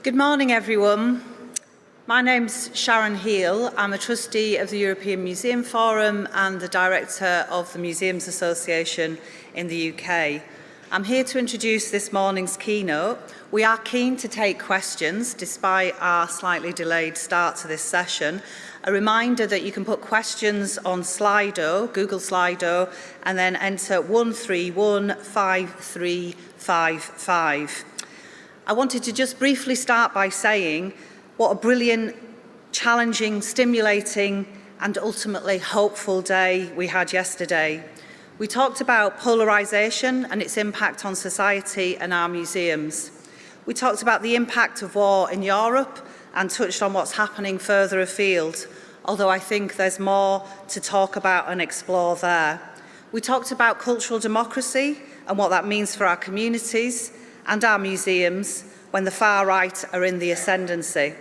Good morning, everyone. My name's Sharon Heal. I'm a trustee of the European Museum Forum and the director of the Museums Association in the UK. I'm here to introduce this morning's keynote. We are keen to take questions despite our slightly delayed start to this session. A reminder that you can put questions on Slido, Google Slido, and then enter 1315355. I wanted to just briefly start by saying what a brilliant, challenging, stimulating, and ultimately hopeful day we had yesterday. We talked about polarisation and its impact on society and our museums. We talked about the impact of war in Europe and touched on what's happening further afield, although I think there's more to talk about and explore there. We talked about cultural democracy and what that means for our communities and our museums when the far right are in the ascendancy.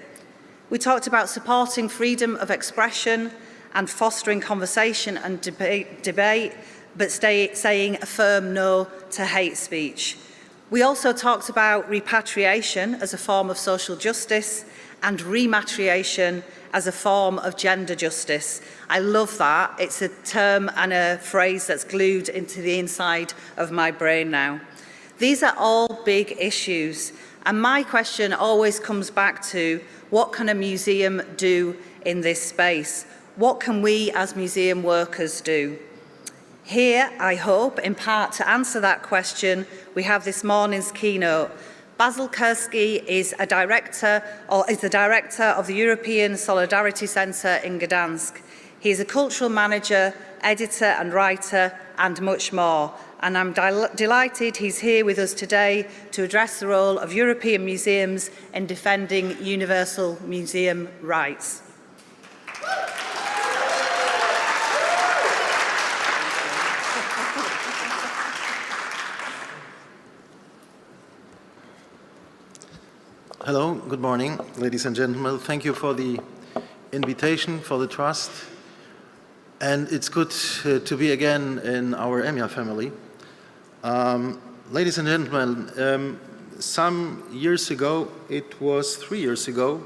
We talked about supporting freedom of expression and fostering conversation and debate, but saying a firm no to hate speech. We also talked about repatriation as a form of social justice and rematriation as a form of gender justice. I love that. It's a term and a phrase that's glued into the inside of my brain now. These are all big issues, and my question always comes back to what can a museum do in this space? What can we as museum workers do? Here, I hope, in part to answer that question, we have this morning's keynote. Basil Kursky is the director of the European Solidarity Centre in Gdansk. He is a cultural manager, editor and writer, and much more. And I'm delighted he's here with us today to address the role of European museums in defending universal museum rights. Hello, good morning, ladies and gentlemen. Thank you for the invitation, for the trust. And it's good to be again in our EMYA family. Ladies and gentlemen, some years ago, it was 3 years ago,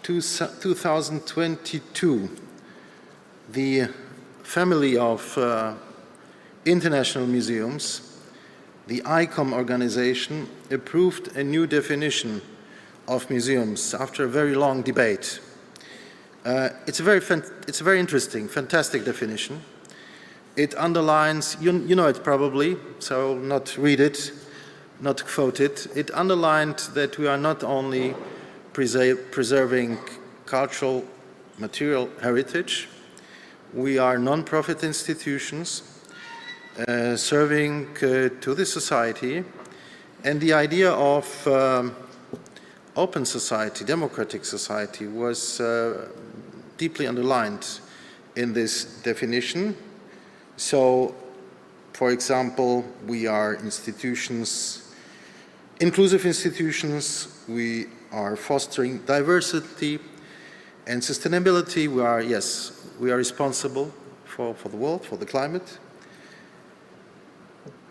2022, the family of international museums, the ICOM organization, approved a new definition of museums after a very long debate. It's a very interesting, fantastic definition. It underlines, you know it probably, so I will not read it, not quote it. It underlined that we are not only preserving cultural material heritage, we are non-profit institutions serving to the society, and the idea of open society, democratic society was deeply underlined in this definition. So, for example, we are institutions, inclusive institutions, we are fostering diversity and sustainability. We are responsible for the world, for the climate.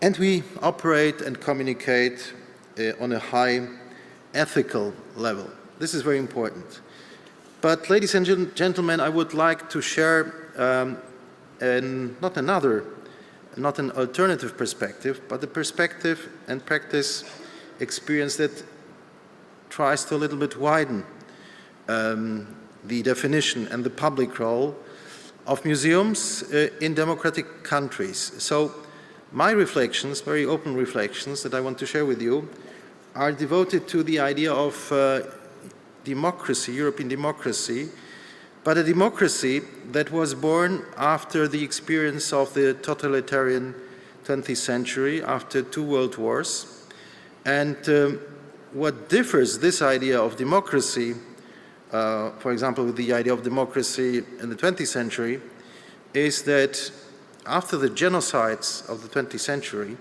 And we operate and communicate on a high ethical level. This is very important. But, ladies and gentlemen, I would like to share not an alternative perspective, but a perspective and practice experience that tries to a little bit widen the definition and the public role of museums in democratic countries. So my reflections, very open reflections that I want to share with you, are devoted to the idea of democracy, European democracy, but a democracy that was born after the experience of the totalitarian 20th century, after 2 world wars. And what differs this idea of democracy, for example, with the idea of democracy in the 20th century, is that after the genocides of the 20th century,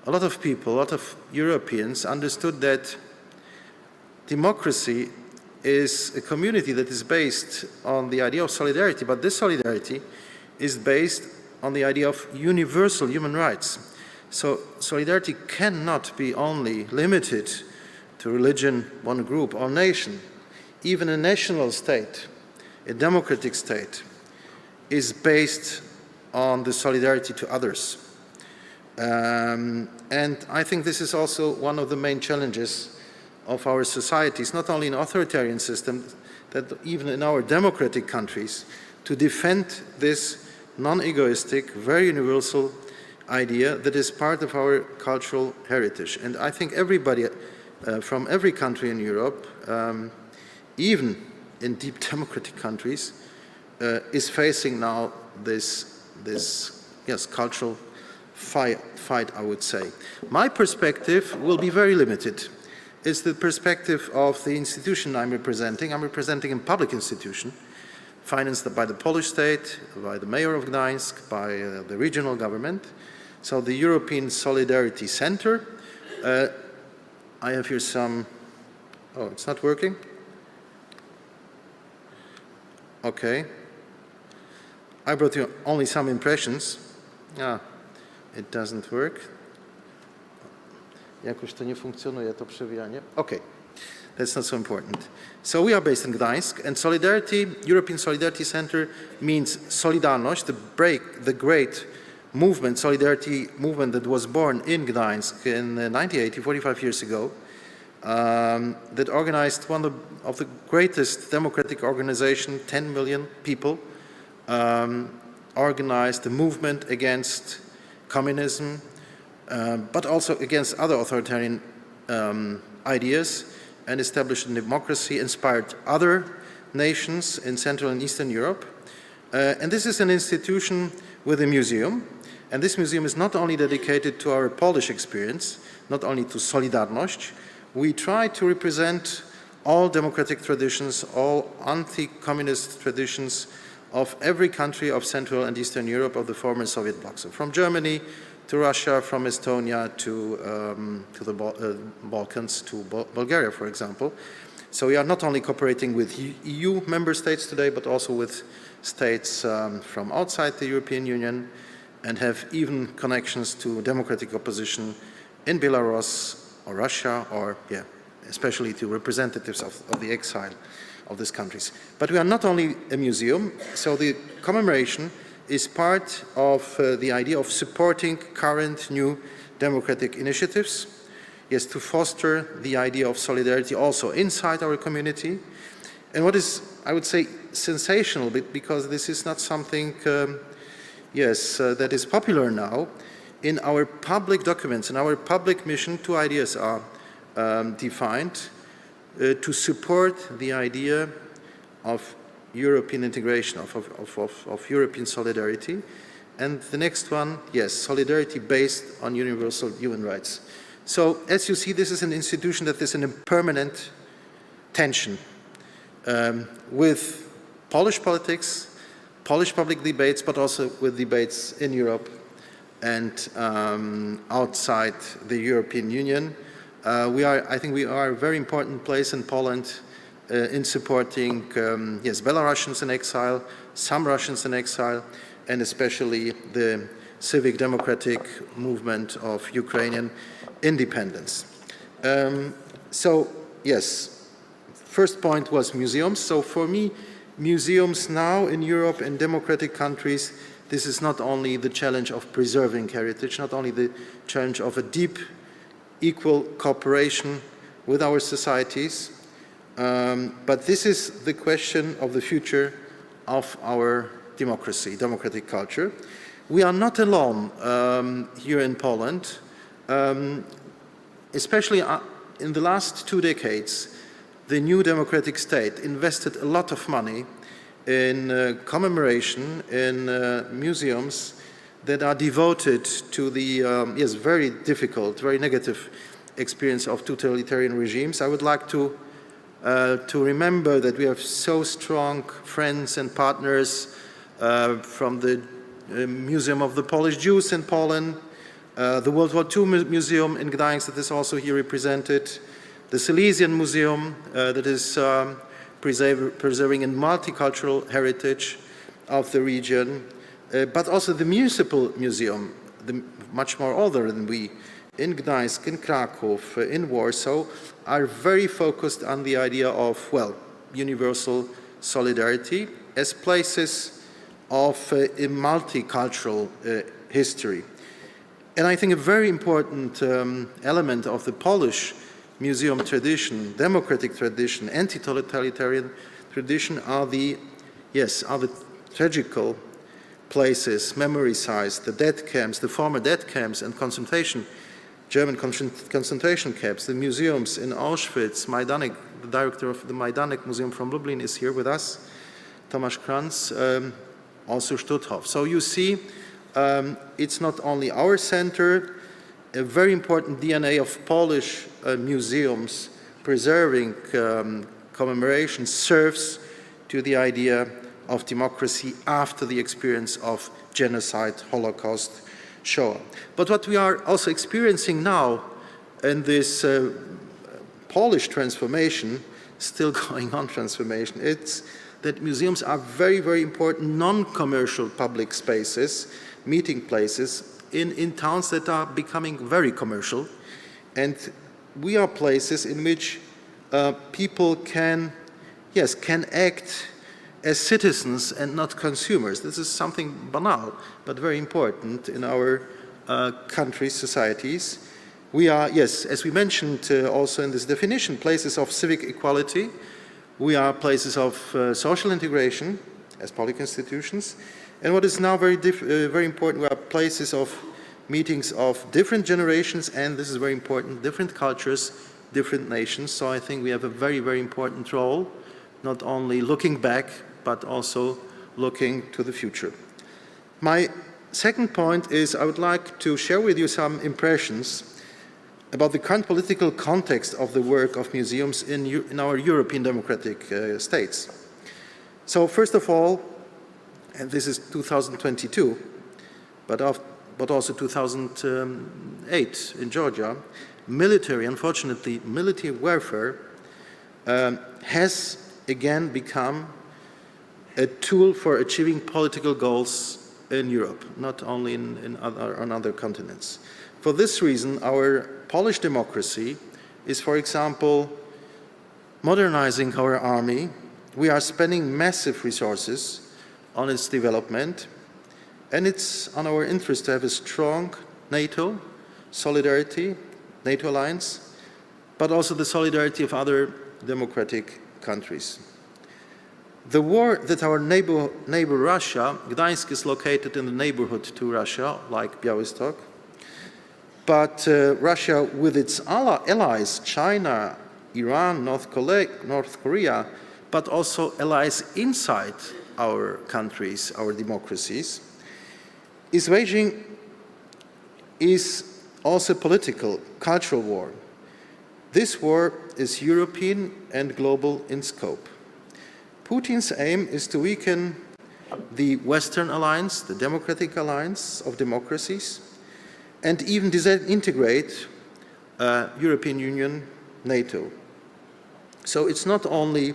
a lot of people, a lot of Europeans understood that democracy is a community that is based on the idea of solidarity, but this solidarity is based on the idea of universal human rights. So solidarity cannot be only limited to religion, one group, or nation. Even a national state, a democratic state, is based on the solidarity to others. And I think this is also one of the main challenges of our societies, not only in authoritarian systems, that even in our democratic countries, to defend this non-egoistic, very universal idea that is part of our cultural heritage. And I think everybody from every country in Europe, even in deep democratic countries, is facing now this cultural fight, I would say. My perspective will be very limited. It's the perspective of the institution I'm representing. I'm representing a public institution financed by the Polish state, by the mayor of Gdańsk, by the regional government. So the European Solidarity Center. I have here some, oh, it's not working? Okay. I brought you only some impressions. It doesn't work. Jakoś to nie funkcjonuje, to przewijanie. Okay, that's not so important. So we are based in Gdańsk, and Solidarity, European Solidarity Center means Solidarność, the great movement, solidarity movement that was born in Gdańsk in 1980, 45 years ago, that organized one of the greatest democratic organization, 10 million people, organized a movement against communism, but also against other authoritarian ideas, and established a democracy, inspired other nations in Central and Eastern Europe. And this is an institution with a museum, and this museum is not only dedicated to our Polish experience, not only to Solidarność. We try to represent all democratic traditions, all anti-communist traditions of every country of Central and Eastern Europe of the former Soviet bloc. So from Germany to Russia, from Estonia to the Balkans, to Bulgaria, for example. So we are not only cooperating with EU member states today, but also with states from outside the European Union, and have even connections to democratic opposition in Belarus or Russia, or especially to representatives of the exile of these countries. But we are not only a museum, so the commemoration is part of the idea of supporting current new democratic initiatives, to foster the idea of solidarity also inside our community. And what is, I would say, sensational, because this is not something, that is popular now, in our public documents, in our public mission, two ideas are defined to support the idea of European integration, of European solidarity. And the next one, solidarity based on universal human rights. So as you see, this is an institution that is in a permanent tension with Polish politics, Polish public debates, but also with debates in Europe and outside the European Union. I think we are a very important place in Poland in supporting, Belarusians in exile, some Russians in exile, and especially the civic democratic movement of Ukrainian independence. First point was museums. So for me, museums now in Europe and democratic countries, this is not only the challenge of preserving heritage, not only the challenge of a deep, equal cooperation with our societies, but this is the question of the future of our democracy, democratic culture. We are not alone here in Poland. Especially in the last 2 decades, the new democratic state invested a lot of money in commemoration, in museums that are devoted to the very difficult, very negative experience of totalitarian regimes. I would like to remember that we have so strong friends and partners from the Museum of the Polish Jews in Poland, the World War II Museum in Gdańsk that is also here represented, the Silesian Museum that is preserving a multicultural heritage of the region, but also the Municipal Museum, much more older than we, in Gdańsk, in Krakow, in Warsaw, are very focused on the idea of, well, universal solidarity as places of a multicultural history. And I think a very important element of the Polish museum tradition, democratic tradition, anti-totalitarian tradition are the tragical places, memory sites, the death camps, the former death camps and German concentration camps, the museums in Auschwitz. Majdanek, the director of the Majdanek Museum from Lublin is here with us, Tomasz Kranz, also Stutthof. So you see, it's not only our center, a very important DNA of Polish museums preserving commemoration serves to the idea of democracy after the experience of genocide, Holocaust, Shoah. But what we are also experiencing now in this Polish transformation, still going on transformation, it's that museums are very, very important non-commercial public spaces, meeting places in towns that are becoming very commercial. And we are places in which people can act as citizens and not consumers. This is something banal, but very important in our countries, societies. We are, yes, as we mentioned also in this definition, places of civic equality. We are places of social integration as public institutions. And what is now very important, we are places of meetings of different generations, and this is very important, different cultures, different nations. So I think we have a very, very important role, not only looking back, but also looking to the future. My second point is I would like to share with you some impressions about the current political context of the work of museums in our European democratic states. So first of all, and this is 2022, but also 2008 in Georgia, unfortunately, military warfare has again become a tool for achieving political goals in Europe, not only on other continents. For this reason, our Polish democracy is, for example, modernizing our army. We are spending massive resources on its development, and it's on our interest to have a strong NATO solidarity, NATO alliance, but also the solidarity of other democratic countries. The war that our neighbor Russia, Gdańsk is located in the neighborhood to Russia, like Białystok, but Russia with its allies, China, Iran, North Korea, but also allies inside our countries, our democracies, is also a political, cultural war. This war is European and global in scope. Putin's aim is to weaken the Western alliance, the democratic alliance of democracies, and even disintegrate European Union, NATO. So it's not only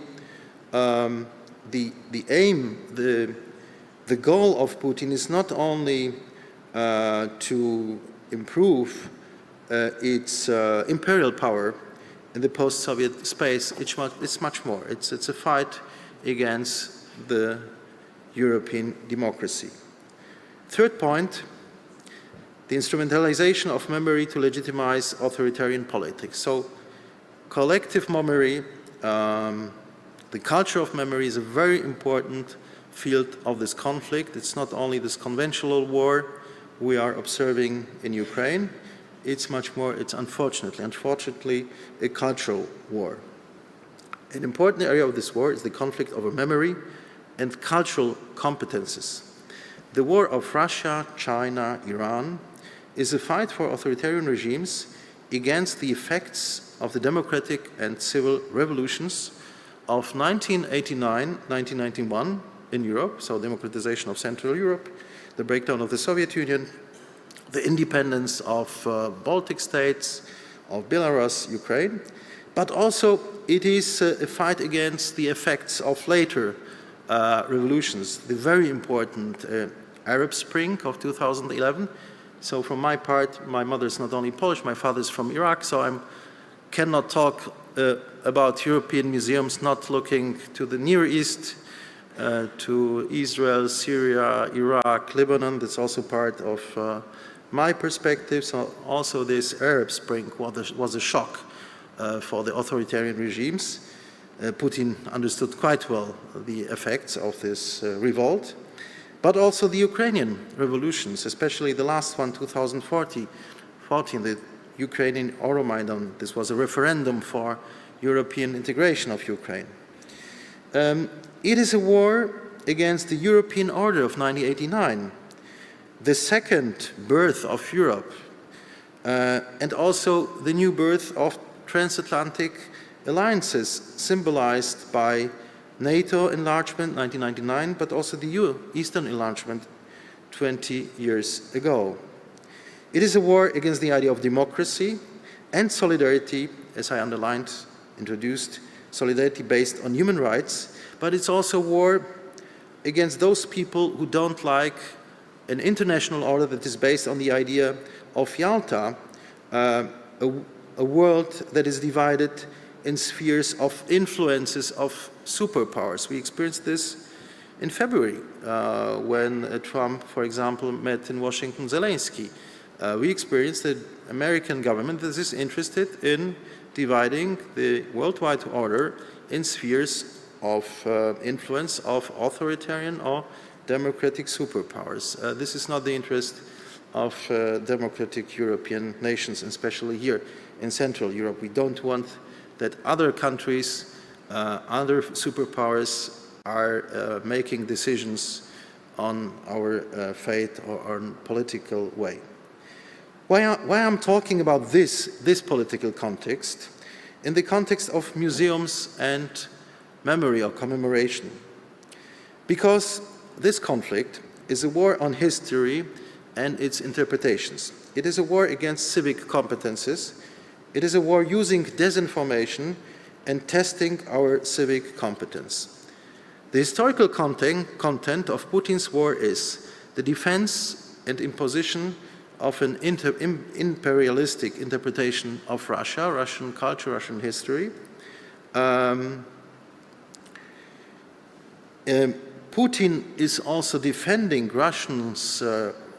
the aim, the goal of Putin is not only to improve its imperial power in the post-Soviet space, it's much more. It's a fight against the European democracy. Third point, the instrumentalization of memory to legitimize authoritarian politics. So collective memory, the culture of memory is a very important field of this conflict. It's not only this conventional war we are observing in Ukraine, it's much more, it's unfortunately, a cultural war. An important area of this war is the conflict over memory and cultural competences. The war of Russia, China, Iran is a fight for authoritarian regimes against the effects of the democratic and civil revolutions of 1989, 1991 in Europe, so democratization of Central Europe, the breakdown of the Soviet Union, the independence of Baltic states, of Belarus, Ukraine, but also it is a fight against the effects of later revolutions, the very important Arab Spring of 2011, So from my part, my mother is not only Polish, my father is from Iraq, so I cannot talk about European museums not looking to the Near East, to Israel, Syria, Iraq, Lebanon. That's also part of my perspective. So also this Arab Spring was a shock for the authoritarian regimes. Putin understood quite well the effects of this revolt, but also the Ukrainian revolutions, especially the last one, 2014, the Ukrainian Euromaidan. This was a referendum for European integration of Ukraine. It is a war against the European order of 1989, the second birth of Europe, and also the new birth of transatlantic alliances symbolized by NATO enlargement 1999, but also the Eastern enlargement 20 years ago. It is a war against the idea of democracy and solidarity, as I underlined, introduced, solidarity based on human rights, but it's also a war against those people who don't like an international order that is based on the idea of Yalta, a world that is divided in spheres of influences of superpowers. We experienced this in February when Trump, for example, met in Washington Zelensky. We experienced the American government that is interested in dividing the worldwide order in spheres of influence of authoritarian or democratic superpowers. This is not the interest of democratic European nations, especially here in Central Europe. We don't want that other countries, other superpowers are making decisions on our fate or on political way. Why I'm talking about this political context, in the context of museums and memory or commemoration? Because this conflict is a war on history and its interpretations. It is a war against civic competences. It is a war using disinformation and testing our civic competence. The historical content of Putin's war is the defense and imposition of an imperialistic interpretation of Russia, Russian culture, Russian history. Putin is also defending Russians'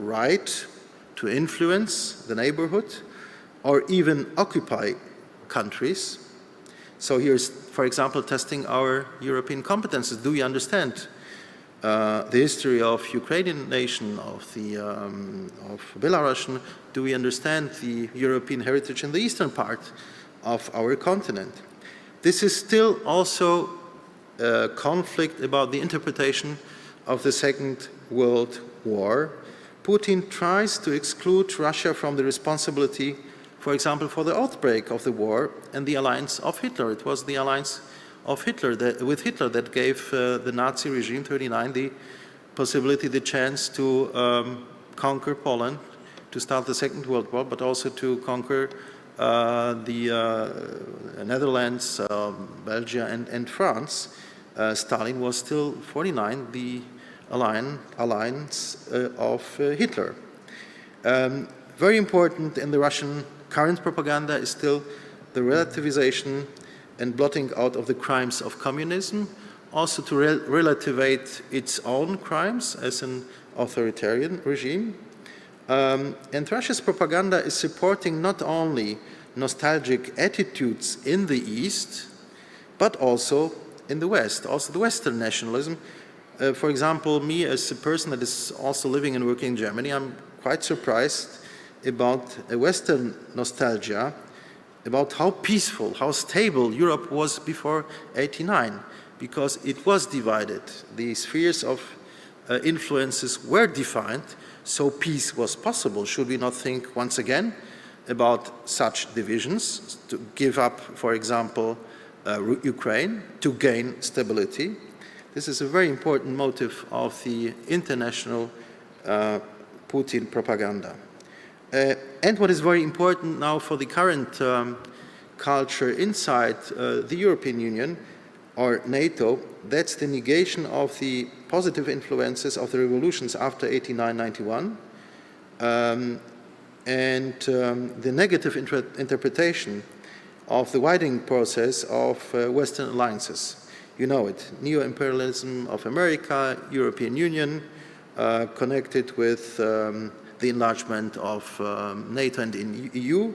right to influence the neighborhood or even occupy countries. So here's, for example, testing our European competences. Do we understand the history of Ukrainian nation, of Belarusian? Do we understand the European heritage in the eastern part of our continent? This is still also a conflict about the interpretation of the Second World War. Putin tries to exclude Russia from the responsibility, for example, for the outbreak of the war and the alliance of Hitler. It was the alliance of Hitler with Hitler that gave the Nazi regime 39 the possibility, the chance to conquer Poland, to start the Second World War, but also to conquer the Netherlands, Belgium, and France. Stalin was still 49 the alliance of Hitler. Very important in the Russian current propaganda is still the relativization and blotting out of the crimes of communism, also to relativate its own crimes as an authoritarian regime. And Russia's propaganda is supporting not only nostalgic attitudes in the East, but also in the West, also the Western nationalism. For example, me as a person that is also living and working in Germany, I'm quite surprised about a Western nostalgia, about how peaceful, how stable Europe was before '89, because it was divided. The spheres of influences were defined, so peace was possible. Should we not think once again about such divisions, to give up, for example, Ukraine, to gain stability? This is a very important motive of the international Putin propaganda. And what is very important now for the current culture inside the European Union or NATO, that's the negation of the positive influences of the revolutions after 89-91, and the negative interpretation of the widening process of Western alliances. You know it, neo-imperialism of America, European Union, connected with the enlargement of NATO and in EU.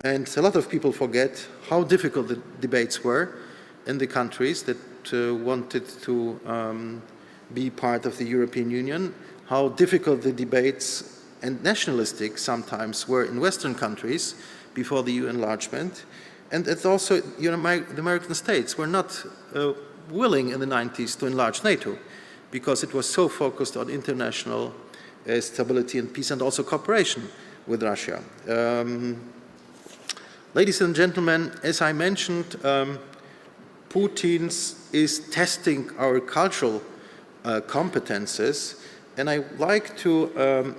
And a lot of people forget how difficult the debates were in the countries that wanted to be part of the European Union, how difficult the debates and nationalistic sometimes were in Western countries before the EU enlargement. And it's also, the American states were not willing in the 90s to enlarge NATO because it was so focused on international stability and peace and also cooperation with Russia. Ladies and gentlemen, as I mentioned, Putin is testing our cultural competences, and I like to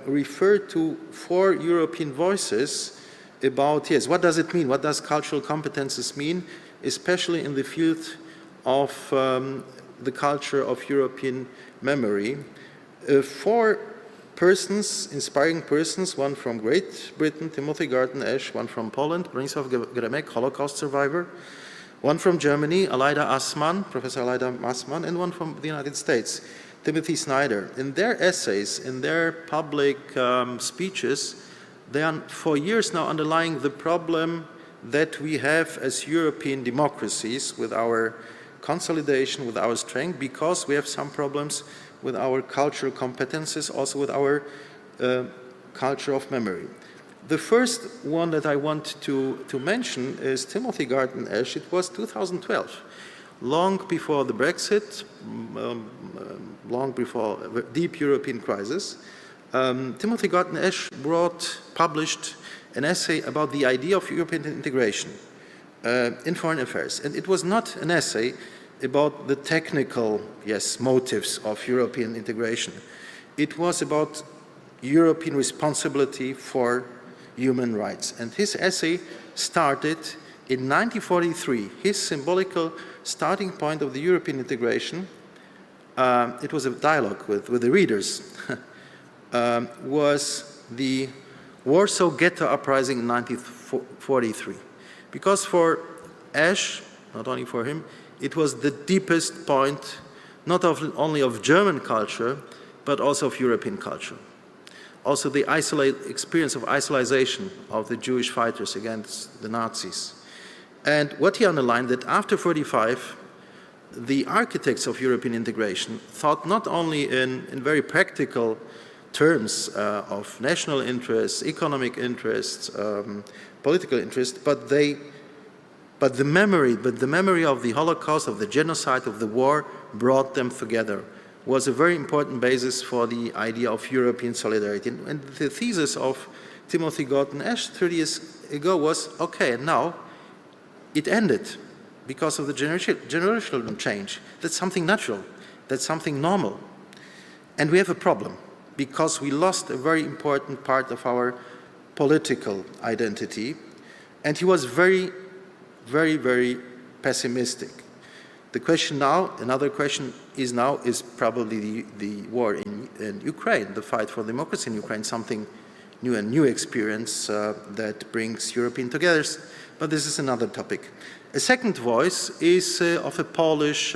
refer to 4 European voices about, yes, what does it mean? What does cultural competences mean, especially in the field of the culture of European memory? 4 persons, inspiring persons, one from Great Britain, Timothy Garton-Ash, one from Poland, Bronisław Geremek, Holocaust survivor, one from Germany, Professor Aleida Massmann, and one from the United States, Timothy Snyder. In their essays, in their public speeches, they are for years now underlying the problem that we have as European democracies with our consolidation, with our strength, because we have some problems with our cultural competences, also with our culture of memory. The first one that I want to mention is Timothy Garton-Ash. It was 2012, long before the Brexit, long before the deep European crisis. Timothy Garton-Ash published an essay about the idea of European integration in foreign affairs. And it was not an essay about the technical, motives of European integration. It was about European responsibility for human rights. And his essay started in 1943. His symbolical starting point of the European integration, it was a dialogue with the readers, was the Warsaw Ghetto Uprising in 1943. Because for Ash, not only for him, it was the deepest point, not only of German culture, but also of European culture. Also the experience of isolation of the Jewish fighters against the Nazis. And what he underlined, that after 1945, the architects of European integration thought not only in very practical terms of national interests, economic interests, political interests, but the memory of the Holocaust, of the genocide, of the war, brought them together, was a very important basis for the idea of European solidarity. And the thesis of Timothy Garton-Ash 30 years ago was, okay, now it ended because of the generational change. That's something natural. That's something normal. And we have a problem because we lost a very important part of our political identity. And he was very, very, very pessimistic. The question now, another question is probably the war in Ukraine, the fight for democracy in Ukraine, something new, a new experience that brings European together. But this is another topic. A second voice is of a Polish,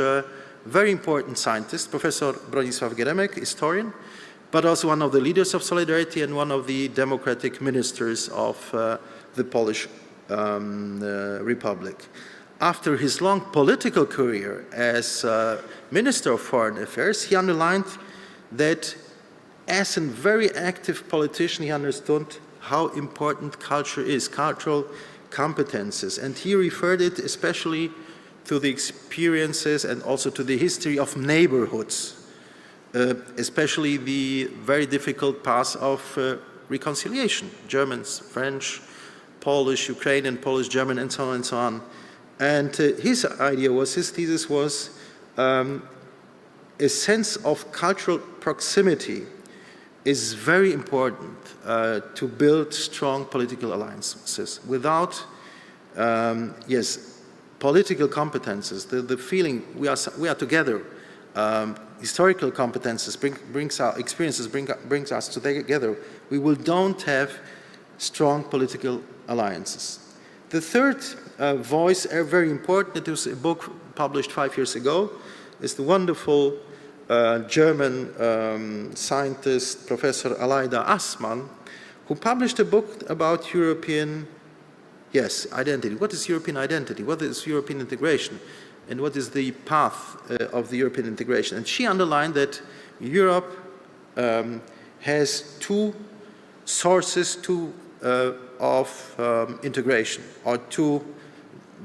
very important scientist, Professor Bronisław Geremek, historian, but also one of the leaders of Solidarity and one of the democratic ministers of the Polish Republic. After his long political career as Minister of Foreign Affairs, he underlined that as a very active politician, he understood how important culture is, cultural competences. And he referred it especially to the experiences and also to the history of neighborhoods, especially the very difficult path of reconciliation, Germans, French, Polish, Ukrainian, Polish, German, and so on and so on. And his thesis was a sense of cultural proximity is very important to build strong political alliances. Without, political competences, the feeling we are together, historical competences brings our experiences brings us together. We don't have strong political alliances. The third voice, very important, it was a book published 5 years ago, is the wonderful German scientist, Professor Aleida Assmann, who published a book about European, identity. What is European identity? What is European integration? And what is the path of the European integration? And she underlined that Europe has two sources of integration, or two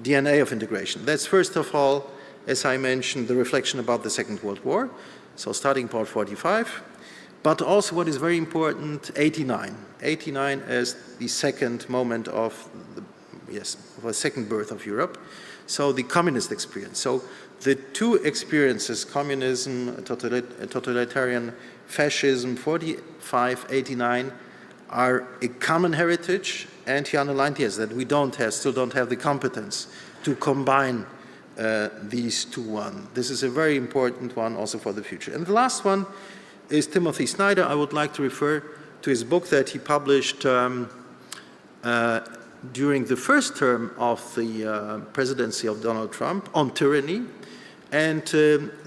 DNA of integration. That's first of all, as I mentioned, the reflection about the Second World War, so starting point 45, but also what is very important, 89. 89 as the second moment of the second birth of Europe, so the communist experience. So the two experiences, communism, totalitarian fascism, 45, 89, are a common heritage, and he underlined, that we still don't have the competence to combine these two. This is a very important one also for the future. And the last one is Timothy Snyder. I would like to refer to his book that he published during the first term of the presidency of Donald Trump on tyranny. And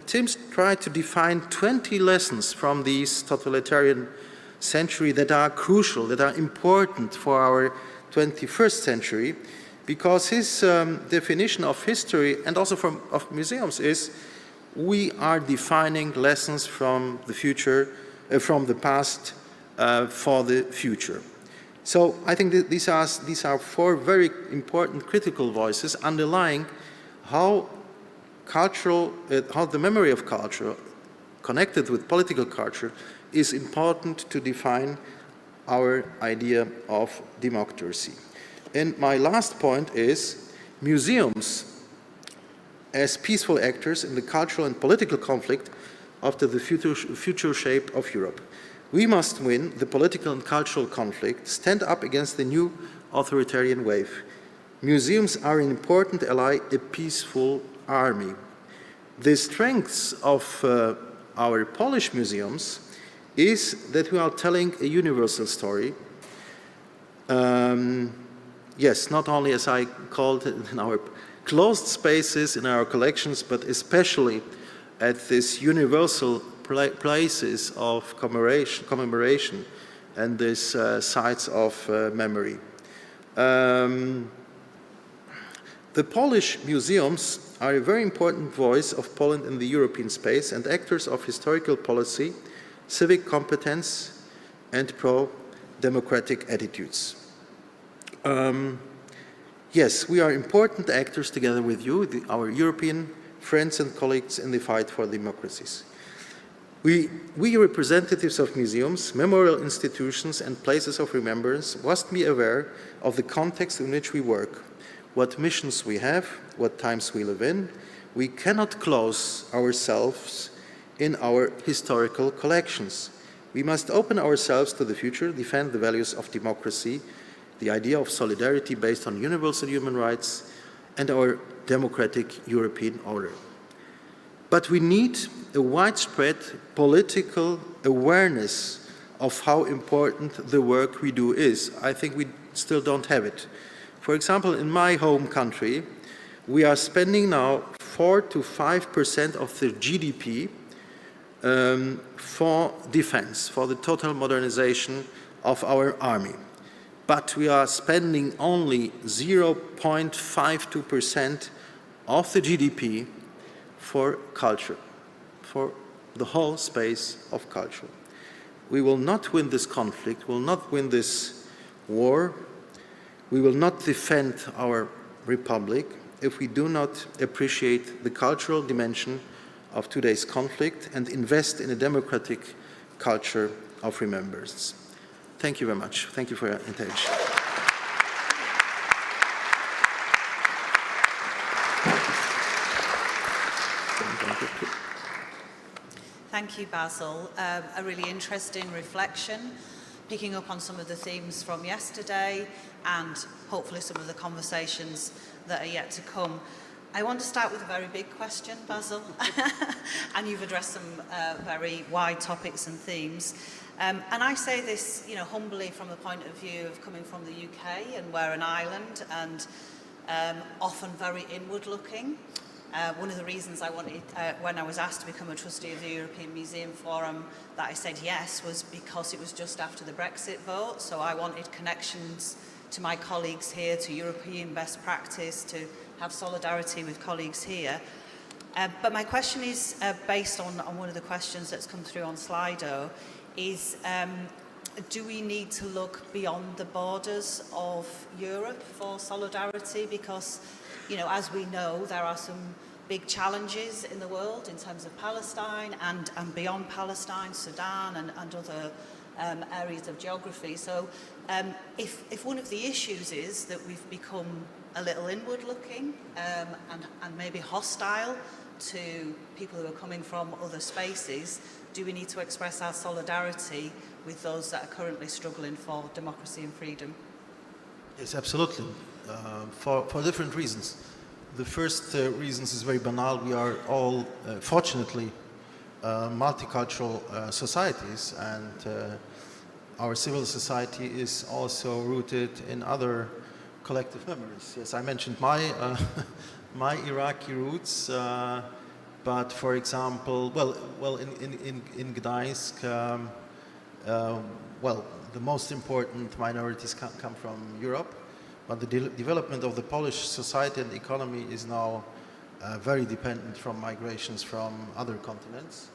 Tim's tried to define 20 lessons from these totalitarian century that are crucial, that are important for our 21st century, because his definition of history and also of museums is we are defining lessons from the future, from the past for the future. So I think that these are four very important critical voices underlying how the memory of culture connected with political culture is important to define our idea of democracy. And my last point is museums as peaceful actors in the cultural and political conflict after the future shape of Europe. We must win the political and cultural conflict, stand up against the new authoritarian wave. Museums are an important ally, a peaceful army. The strengths of our Polish museums is that we are telling a universal story. Not only, as I called it, in our closed spaces, in our collections, but especially at these universal places of commemoration and these sites of memory. The Polish museums are a very important voice of Poland in the European space and actors of historical policy, civic competence, and pro-democratic attitudes. We are important actors together with you, our European friends and colleagues in the fight for democracies. We representatives of museums, memorial institutions, and places of remembrance must be aware of the context in which we work, what missions we have, what times we live in. We cannot close ourselves in our historical collections. We must open ourselves to the future, defend the values of democracy, the idea of solidarity based on universal human rights, and our democratic European order. But we need a widespread political awareness of how important the work we do is. I think we still don't have it. For example, in my home country, we are spending now 4 to 5% of the GDP for defense, for the total modernization of our army. But we are spending only 0.52% of the GDP for culture, for the whole space of culture. We will not win this conflict, we will not win this war, we will not defend our republic if we do not appreciate the cultural dimension of today's conflict and invest in a democratic culture of remembrance. Thank you very much. Thank you for your attention. Thank you, Basil. A really interesting reflection, picking up on some of the themes from yesterday and hopefully some of the conversations that are yet to come. I want to start with a very big question, Basil, and you've addressed some very wide topics and themes. And I say this, humbly from the point of view of coming from the UK, and we're an island and often very inward-looking. One of the reasons I wanted, when I was asked to become a trustee of the European Museum Forum, that I said yes was because it was just after the Brexit vote. So I wanted connections to my colleagues here, to European best practice, to have solidarity with colleagues here. But my question is based on one of the questions that's come through on Slido, is do we need to look beyond the borders of Europe for solidarity? Because, as we know, there are some big challenges in the world in terms of Palestine and beyond Palestine, Sudan and other areas of geography. So if one of the issues is that we've become a little inward-looking and maybe hostile to people who are coming from other spaces, do we need to express our solidarity with those that are currently struggling for democracy and freedom? Yes, absolutely, for different reasons. The first reason is very banal. We are all, fortunately, multicultural societies, and our civil society is also rooted in other collective memories. Yes, I mentioned my my Iraqi roots, but for example, in Gdańsk, the most important minorities come from Europe, but the development of the Polish society and economy is now very dependent from migrations from other continents.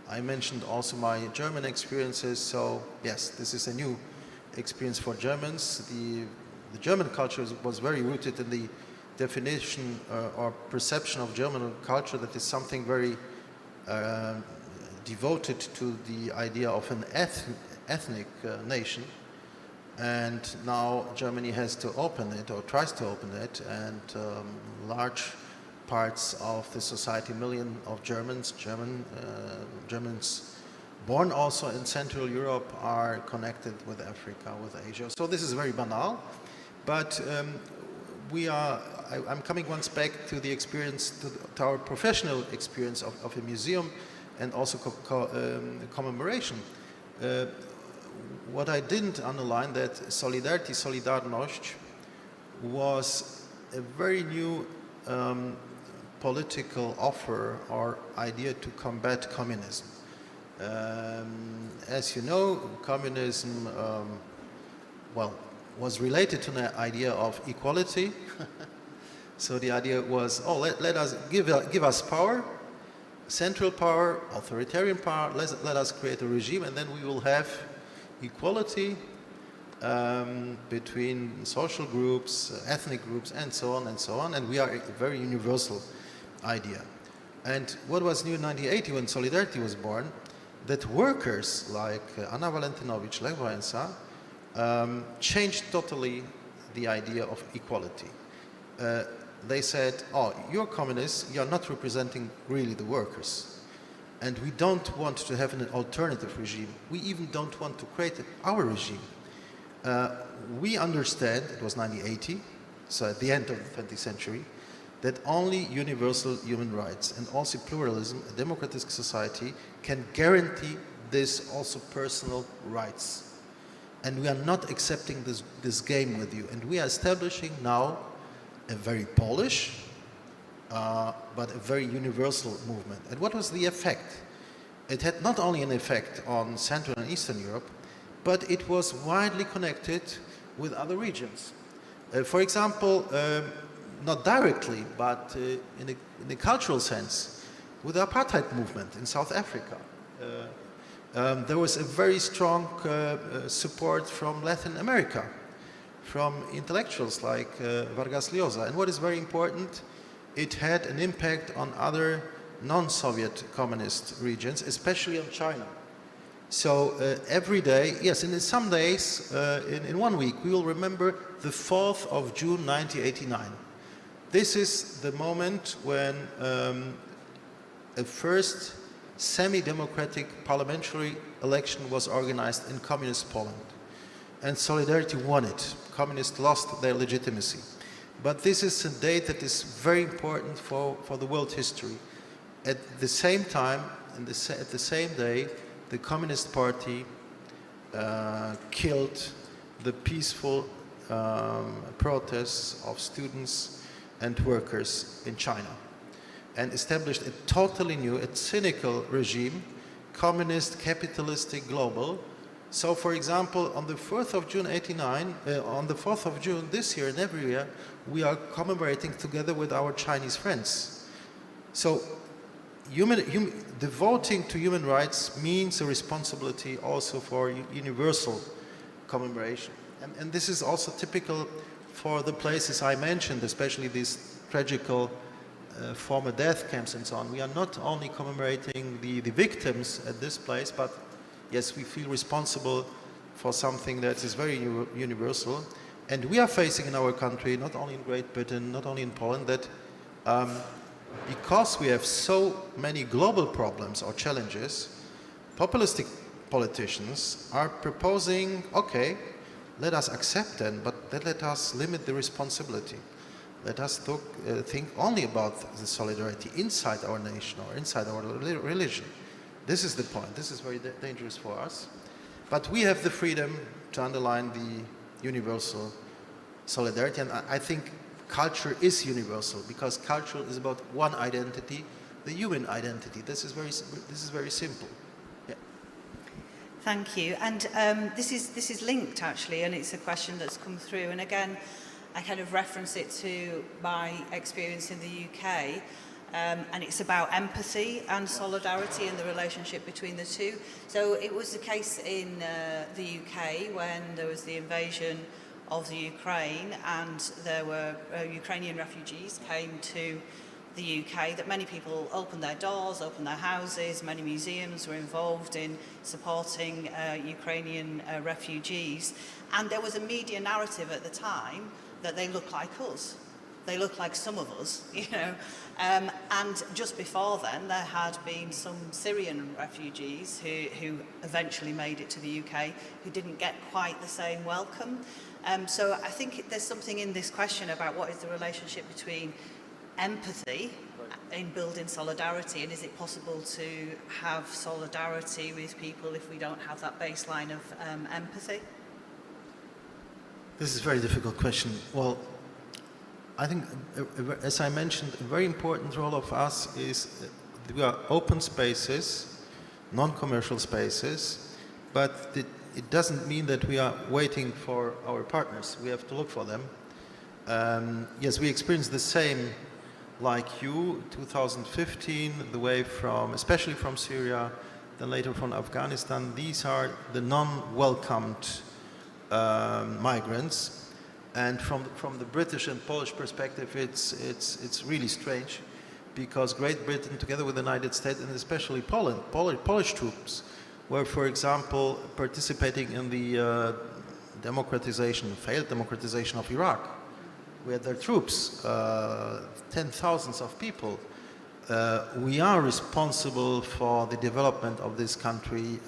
I mentioned also my German experiences, so yes, this is a new experience for Germans. The German culture was very rooted in the definition or perception of German culture that is something very devoted to the idea of an ethnic nation. And now Germany has to open it, or tries to open it, and large parts of the society, million of Germans born also in Central Europe, are connected with Africa, with Asia. So this is very banal, but I'm coming once back to the experience, to our professional experience of a museum and also commemoration. What I didn't underline, that solidarity, solidarność, was a very new political offer or idea to combat communism. As you know, communism, was related to the idea of equality. So the idea was, let us give us power, central power, authoritarian power. Let us create a regime, and then we will have equality between social groups, ethnic groups, and so on, and we are a very universal idea. And what was new in 1980 when Solidarity was born, that workers like Anna Walentynovich, Lech Wałęsa, changed totally the idea of equality. They said, you're communists, you're not representing really the workers. And we don't want to have an alternative regime. We even don't want to create our regime. We understand, it was 1980, so at the end of the 20th century, that only universal human rights and also pluralism, a democratic society, can guarantee this also personal rights. And we are not accepting this game with you. And we are establishing now a very Polish, but a very universal movement. And what was the effect? It had not only an effect on Central and Eastern Europe, but it was widely connected with other regions. For example, not directly, but in a cultural sense, with the apartheid movement in South Africa. There was a very strong support from Latin America, from intellectuals like Vargas Llosa. And what is very important, it had an impact on other non-Soviet communist regions, especially on China. So every day, yes, and in some days, in 1 week, we will remember the 4th of June 1989. This is the moment when a first semi-democratic parliamentary election was organized in communist Poland. And Solidarity won it. Communists lost their legitimacy. But this is a date that is very important for the world history. At the same time, at the same day, the Communist Party killed the peaceful protests of students and workers in China and established a totally new, a cynical regime, communist, capitalistic, global. So, for example, on the 4th of June on the 4th of June this year and every year, we are commemorating together with our Chinese friends. So, devoting to human rights means a responsibility also for universal commemoration. And this is also typical for the places I mentioned, especially these tragical former death camps and so on. We are not only commemorating the victims at this place, but yes, we feel responsible for something that is very universal. And we are facing in our country, not only in Great Britain, not only in Poland, that because we have so many global problems or challenges, populistic politicians are proposing, okay, let us accept them, but let us limit the responsibility. Let us think only about the solidarity inside our nation or inside our religion. This is the point. This is very dangerous for us. But we have the freedom to underline the universal solidarity. And I think culture is universal because culture is about one identity, the human identity. This is very simple. Yeah. Thank you. And this is linked actually, and it's a question that's come through. And again, I kind of reference it to my experience in the UK. And it's about empathy and solidarity and the relationship between the two. So it was the case in the UK when there was the invasion of the Ukraine and there were Ukrainian refugees came to the UK, that many people opened their doors, opened their houses, many museums were involved in supporting Ukrainian refugees. And there was a media narrative at the time that they looked like us. They look like some of us, you know. And just before then, there had been some Syrian refugees who eventually made it to the UK who didn't get quite the same welcome. So I think there's something in this question about what is the relationship between empathy in building solidarity, and is it possible to have solidarity with people if we don't have that baseline of empathy? This is a very difficult question. Well, I think, as I mentioned, a very important role of us is we are open spaces, non-commercial spaces, but it doesn't mean that we are waiting for our partners. We have to look for them. Yes, we experienced the same like you, 2015, the wave from, especially from Syria, then later from Afghanistan. These are the non-welcomed migrants. And from the British and Polish perspective, it's really strange because Great Britain, together with the United States and especially Poland, Polish troops were, for example, participating in the failed democratization of Iraq. We had their troops, 10,000s of people. We are responsible for the development of this country,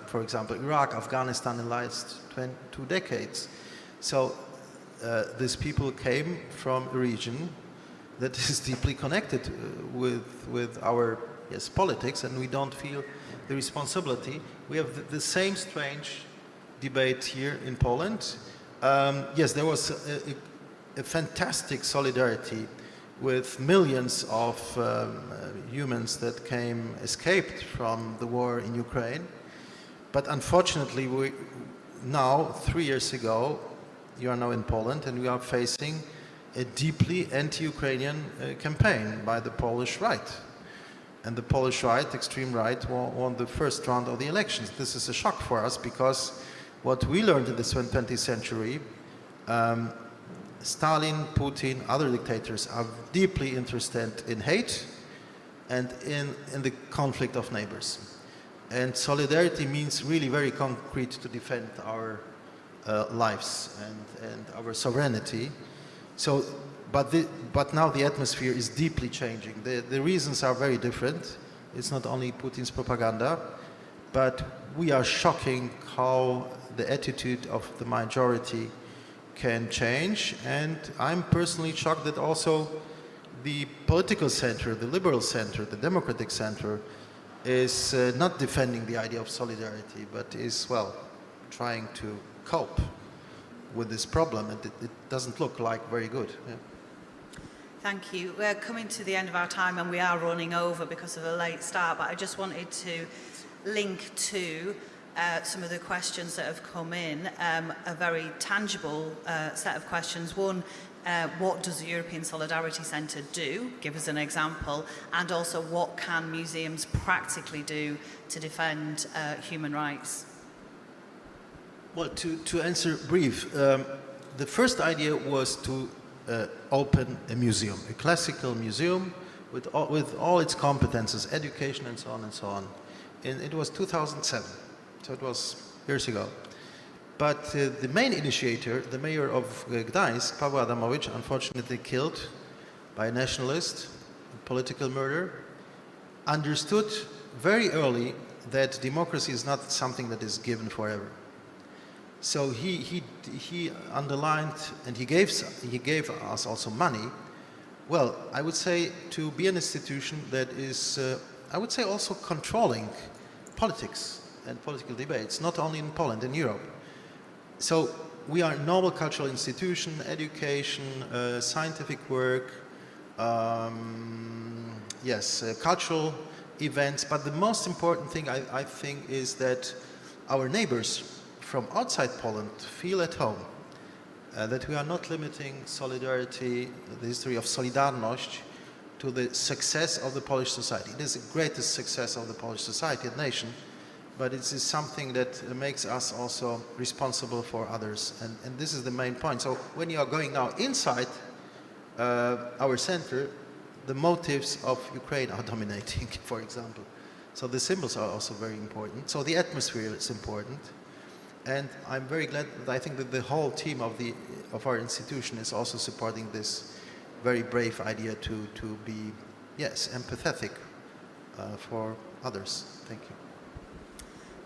for example, Iraq, Afghanistan in the last 2 decades. So these people came from a region that is deeply connected with our politics, and we don't feel the responsibility. We have the same strange debate here in Poland. Yes, there was a fantastic solidarity with millions of humans that escaped from the war in Ukraine. But unfortunately, now, 3 years ago, you are now in Poland, and we are facing a deeply anti-Ukrainian campaign by the Polish right. And the Polish right, extreme right, won the first round of the elections. This is a shock for us because what we learned in the 20th century, Stalin, Putin, other dictators are deeply interested in hate and in the conflict of neighbors. And solidarity means really very concrete to defend our lives and our sovereignty. So, but now the atmosphere is deeply changing. The reasons are very different. It's not only Putin's propaganda, but we are shocking how the attitude of the majority can change, and I'm personally shocked that also the political center, the liberal center, the democratic center is not defending the idea of solidarity, but is, well, trying to cope with this problem, and it doesn't look like very good. Yeah. Thank you. We're coming to the end of our time and we are running over because of a late start, but I just wanted to link to some of the questions that have come in, a very tangible set of questions. One, what does the European Solidarity Centre do? Give us an example. And also, what can museums practically do to defend human rights? Well, to answer brief, the first idea was to open a museum, a classical museum with all its competences, education and so on and so on. And it was 2007, so it was years ago. But the main initiator, the mayor of Gdańsk, Paweł Adamowicz, unfortunately killed by a nationalist, political murder, understood very early that democracy is not something that is given forever. So he underlined, and he gave us also money. Well, I would say to be an institution that is, I would say, also controlling politics and political debates, not only in Poland, in Europe. So we are a noble cultural institution, education, scientific work, cultural events. But the most important thing I think is that our neighbors from outside Poland feel at home, that we are not limiting solidarity, the history of Solidarność, to the success of the Polish society. It is the greatest success of the Polish society and nation, but it is something that makes us also responsible for others, and this is the main point. So when you are going now inside our center, the motives of Ukraine are dominating, for example. So the symbols are also very important. So the atmosphere is important. And I'm very glad that I think that the whole team of our institution is also supporting this very brave idea to be, yes, empathetic for others. Thank you.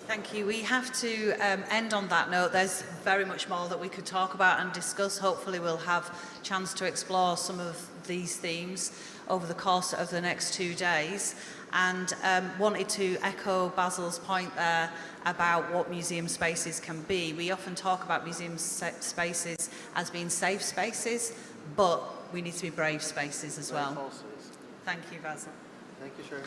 Thank you. We have to end on that note. There's very much more that we could talk about and discuss. Hopefully we'll have a chance to explore some of these themes over the course of the next 2 days. And wanted to echo Basil's point there about what museum spaces can be. We often talk about museum spaces as being safe spaces, but we need to be brave spaces as well. Thank you, Basil. Thank you, Sharon.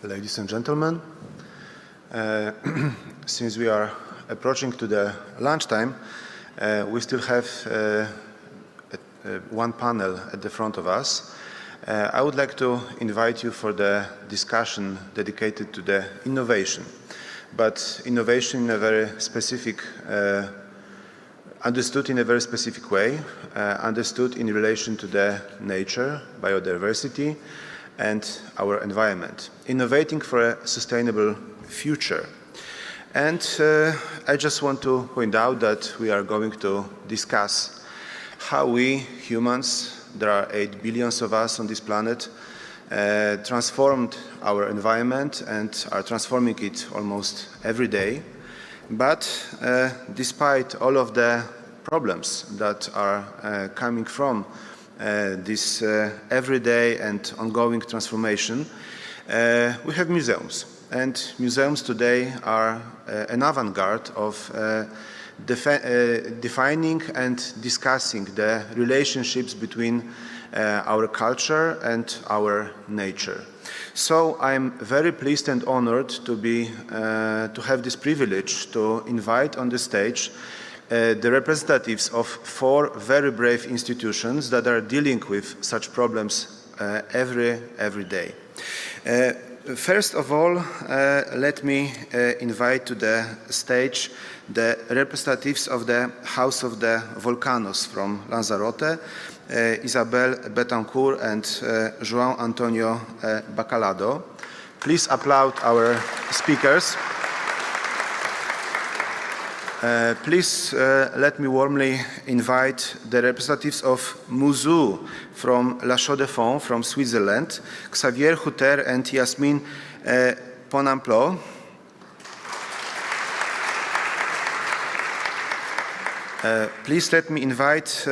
Ladies and gentlemen, since we are approaching to the lunchtime, we still have one panel at the front of us. I would like to invite you for the discussion dedicated to the innovation, but innovation in a very specific, understood in a very specific way, understood in relation to the nature, biodiversity, and our environment, innovating for a sustainable future. And I just want to point out that we are going to discuss how we humans, there are 8 billion of us on this planet, transformed our environment and are transforming it almost every day. But despite all of the problems that are coming from this everyday and ongoing transformation, we have museums. And museums today are an avant-garde of defining and discussing the relationships between our culture and our nature. So I'm very pleased and honored to have this privilege to invite on the stage the representatives of 4 very brave institutions that are dealing with such problems every day. First of all, let me invite to the stage the representatives of the House of the Volcanos from Lanzarote, Isabel Betancourt and João Antonio Bacalado. Please applaud our speakers. Please let me warmly invite the representatives of Muzu from La Chaux-de-Fonds from Switzerland, Xavier Hutter and Yasmin Ponamplo. Please let me invite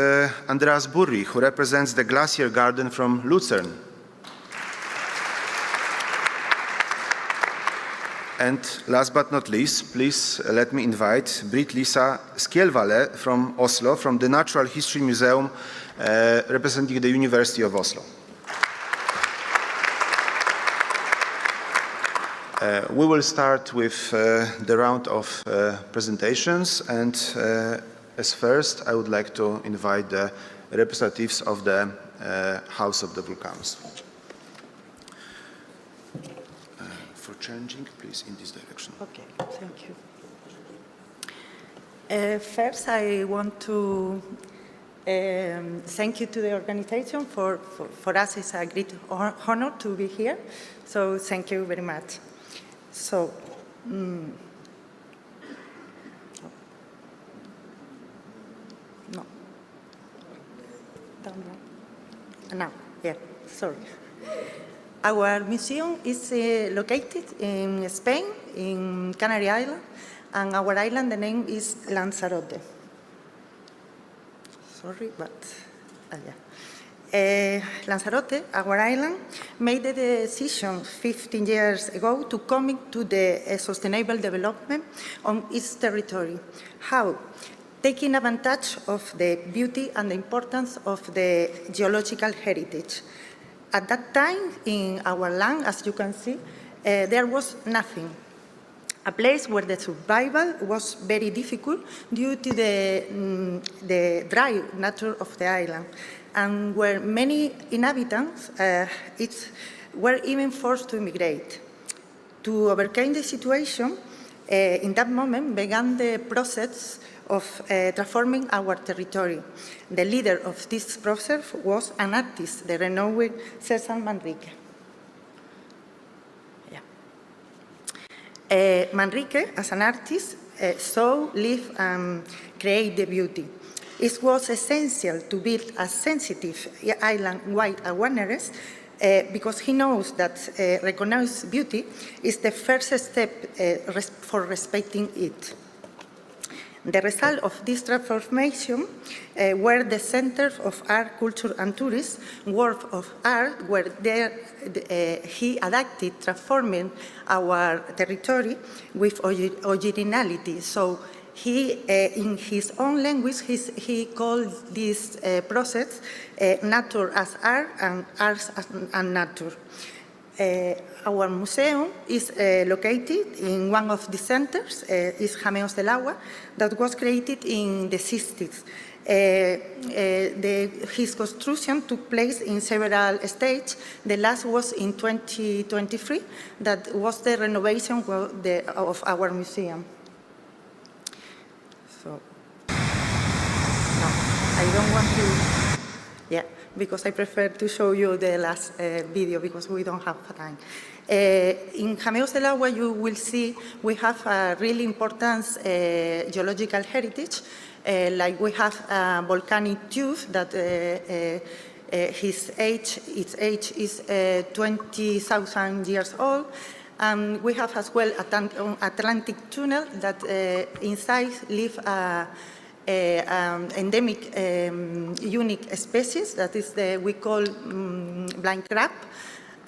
Andreas Burri, who represents the Glacier Garden from Lucerne. And last but not least, please let me invite Britt-Lisa Skjelvale from Oslo, from the Natural History Museum, representing the University of Oslo. We will start with the round of presentations, and as first, I would like to invite the representatives of the House of the Volcanoes. For changing, please, in this direction. Okay, thank you. First, I want to thank you to the organization. For us, it's a great honor to be here. So thank you very much. So, no. Now, yeah, sorry. Our museum is located in Spain, in Canary Island, and our island, the name is Lanzarote. Sorry, but yeah. Lanzarote, our island, made the decision 15 years ago to commit to the sustainable development on its territory. How? Taking advantage of the beauty and the importance of the geological heritage. At that time, in our land, as you can see, there was nothing. A place where the survival was very difficult due to the dry nature of the island, and where many inhabitants were even forced to immigrate. To overcome the situation, in that moment began the process of transforming our territory. The leader of this process was an artist, the renowned César Manrique. Yeah. Manrique, as an artist, saw, live, and create the beauty. It was essential to build a sensitive island-wide awareness because he knows that recognized beauty is the first step for respecting it. The result of this transformation were the centers of art, culture, and tourism, work of art, where he adapted, transforming our territory with originality. So he, in his own language, he called this process nature as art and art as nature. Our museum is located in one of the centers, is Jameos del Agua, that was created in the 60s. His construction took place in several stages. The last was in 2023, that was the renovation of our museum. So, no, I don't want to, yeah, because I prefer to show you the last video because we don't have time. In Jameos del Agua, you will see we have a really important geological heritage. Like we have a volcanic tube that its age is 20,000 years old. And we have as well an Atlantic tunnel that inside live endemic unique species, that is we call blind crab.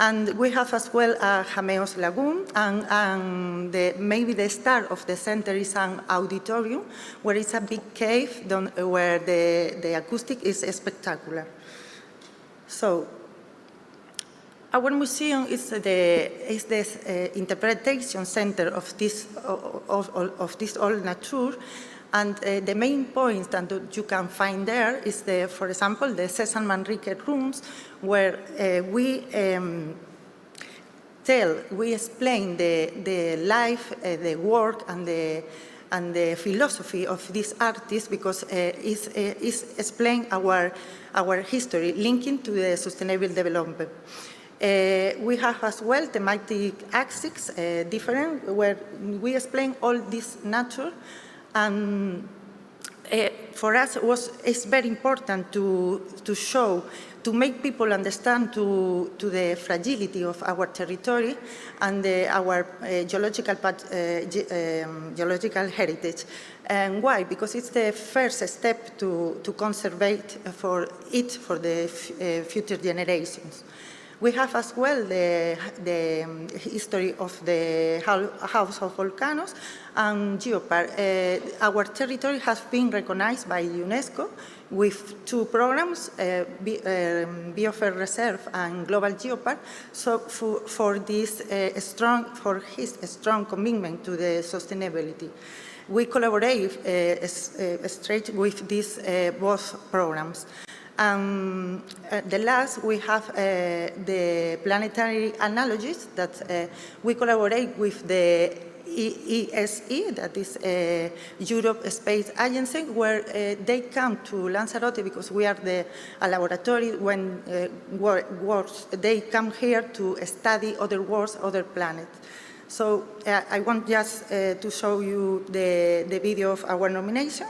And we have as well a Jameos lagoon, and maybe the star of the center is an auditorium, where it's a big cave where the acoustic is spectacular. So, our museum is the interpretation center of this old nature, And the main points that you can find there is, for example, the Cesar Manrique rooms, where we explain the life, the work, and the philosophy of this artist, because it's explain our history linking to the sustainable development. We have as well thematic axes, different, where we explain all this nature. And for us, it's very important to show, to make people understand to the fragility of our territory and our geological heritage. And why? Because it's the first step to conserve for the future generations. We have as well the history of the House of Volcanoes and Geopark. Our territory has been recognized by UNESCO with 2 programs, Biosphere Reserve and Global Geopark, so for his strong commitment to the sustainability. We collaborate straight with these both programs. The last, we have the planetary analogies that we collaborate with the ESE, that is Europe Space Agency, where they come to Lanzarote because we are a laboratory when they come here to study other worlds, other planets. So I want just to show you the video of our nomination.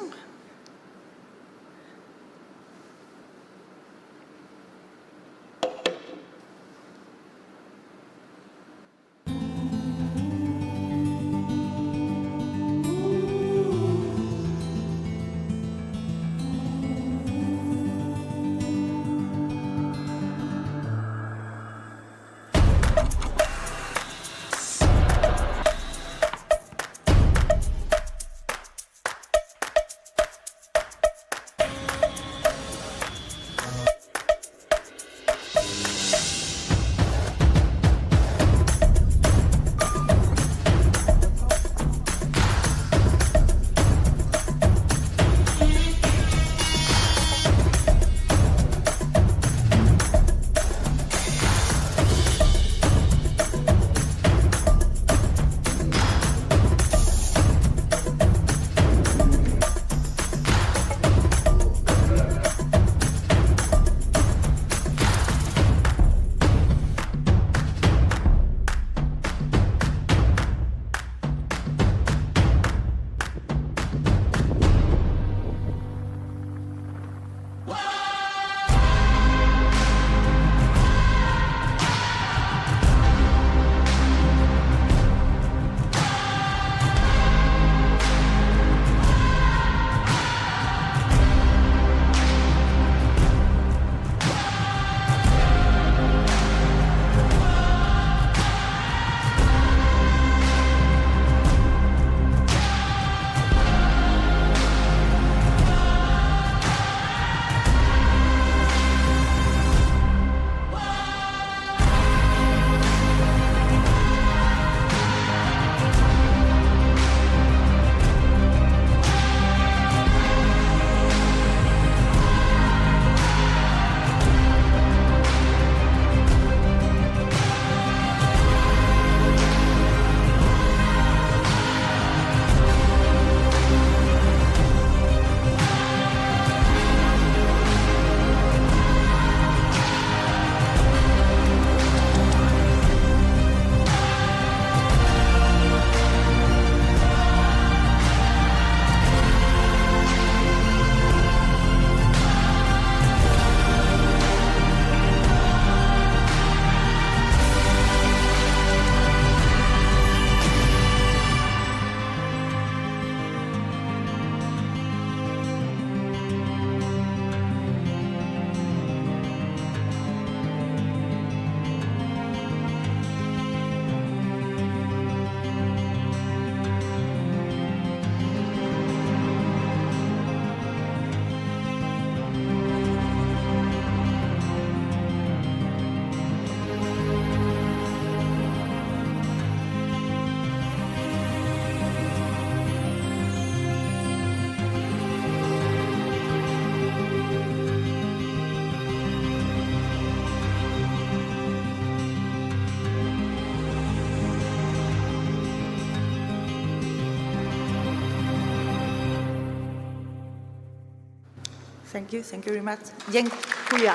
Thank you very much. Dziękuję.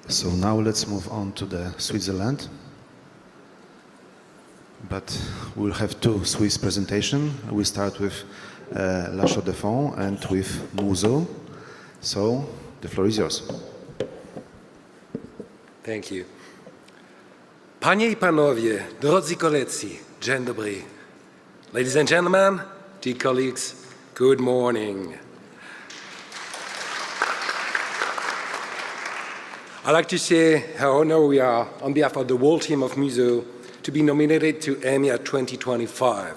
So now let's move on to the Switzerland. But we'll have two Swiss presentations. We start with La Chaux-de-Fonds and with Muzeau. So the floor is yours. Thank you. Panie I panowie, drodzy koledzy, dzień dobry. Ladies and gentlemen, dear colleagues, good morning. I'd like to say how honored we are on behalf of the whole team of Muzeau to be nominated to EMYA2025.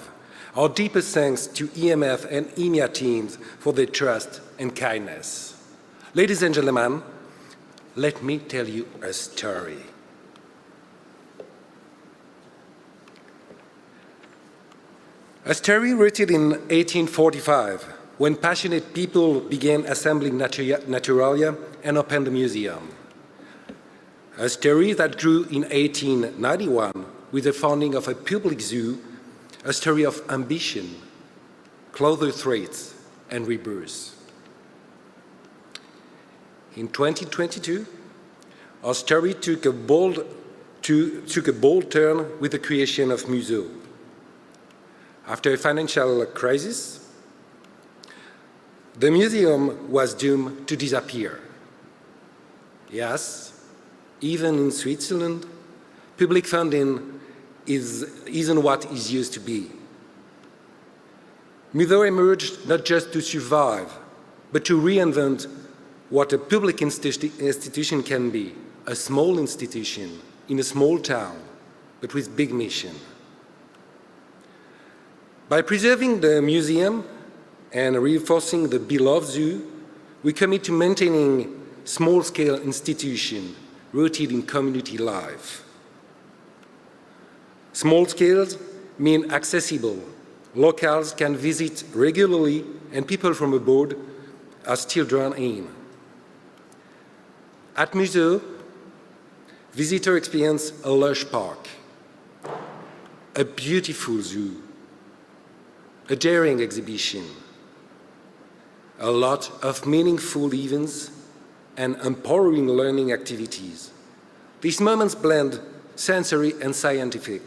Our deepest thanks to EMF and EMYA teams for their trust and kindness. Ladies and gentlemen, let me tell you a story. A story rooted in 1845, when passionate people began assembling naturalia and opened a museum. A story that grew in 1891 with the founding of a public zoo, a story of ambition, clothes threats, and rebirth. In 2022, our story took a bold turn with the creation of Muzeau. After a financial crisis, the museum was doomed to disappear. Yes, even in Switzerland, public funding isn't what it used to be. Muzeau emerged not just to survive, but to reinvent what a public institution can be, a small institution in a small town, but with big mission. By preserving the museum and reinforcing the beloved zoo, we commit to maintaining small-scale institutions rooted in community life. Small scales mean accessible. Locals can visit regularly, and people from abroad are still drawn in. At Muzeau, visitors experience a lush park, a beautiful zoo, a daring exhibition, a lot of meaningful events and empowering learning activities. These moments blend sensory and scientific,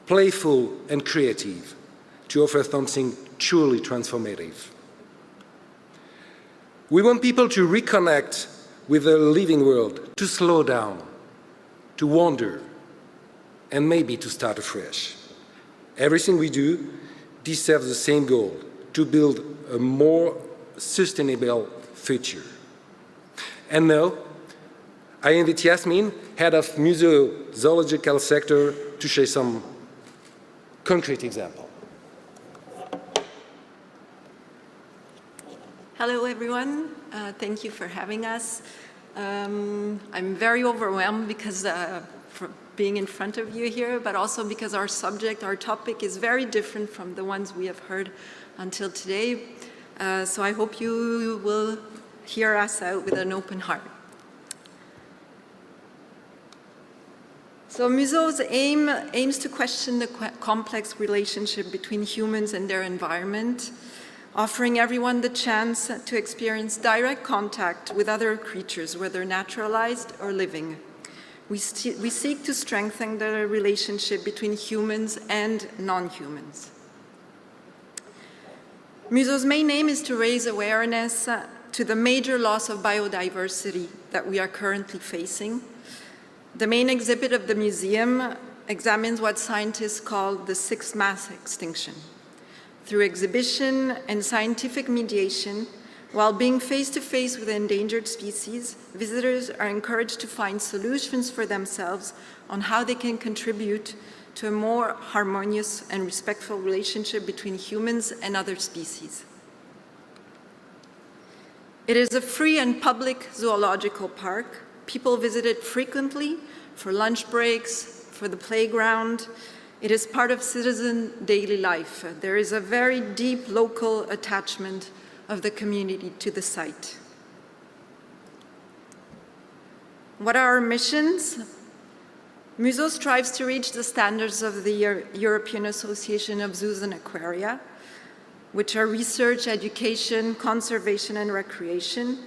playful and creative, to offer something truly transformative. We want people to reconnect with the living world, to slow down, to wander, and maybe to start afresh. Everything we do deserves the same goal, to build a more sustainable future. And now, I invite Yasmin, head of Museau Zoological Sector, to share some concrete example. Hello, everyone. Thank you for having us. I'm very overwhelmed because for being in front of you here, but also because our subject, our topic is very different from the ones we have heard until today. So I hope you will hear us out with an open heart. So Muzeau's aims to question the complex relationship between humans and their environment, offering everyone the chance to experience direct contact with other creatures, whether naturalized or living. We seek to strengthen the relationship between humans and non-humans. Muzeau's main aim is to raise awareness to the major loss of biodiversity that we are currently facing. The main exhibit of the museum examines what scientists call the sixth mass extinction. Through exhibition and scientific mediation, while being face-to-face with endangered species, visitors are encouraged to find solutions for themselves on how they can contribute to a more harmonious and respectful relationship between humans and other species. It is a free and public zoological park. People visit it frequently for lunch breaks, for the playground. It is part of citizen daily life. There is a very deep local attachment of the community to the site. What are our missions? Museum strives to reach the standards of the European Association of Zoos and Aquaria, which are research, education, conservation, and recreation.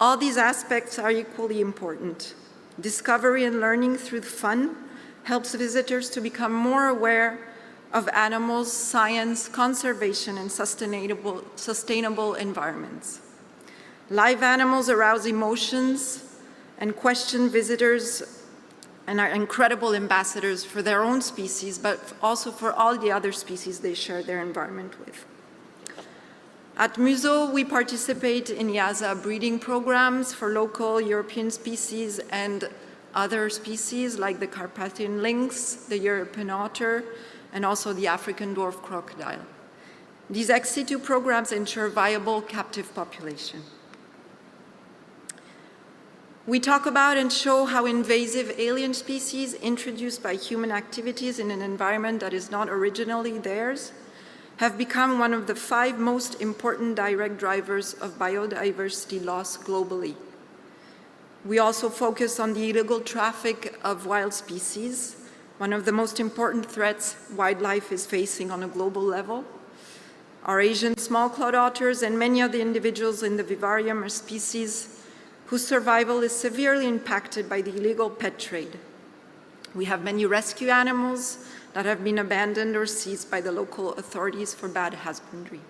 All these aspects are equally important. Discovery and learning through fun helps visitors to become more aware of animals, science, conservation, and sustainable environments. Live animals arouse emotions and question visitors and are incredible ambassadors for their own species, but also for all the other species they share their environment with. At Museum, we participate in EASA breeding programs for local European species and other species like the Carpathian lynx, the European otter, and also the African dwarf crocodile. These ex situ programs ensure viable captive population. We talk about and show how invasive alien species introduced by human activities in an environment that is not originally theirs have become one of the 5 most important direct drivers of biodiversity loss globally. We also focus on the illegal traffic of wild species, one of the most important threats wildlife is facing on a global level. Our Asian small-clawed otters and many of the individuals in the vivarium are species whose survival is severely impacted by the illegal pet trade. We have many rescue animals that have been abandoned or seized by the local authorities for bad husbandry.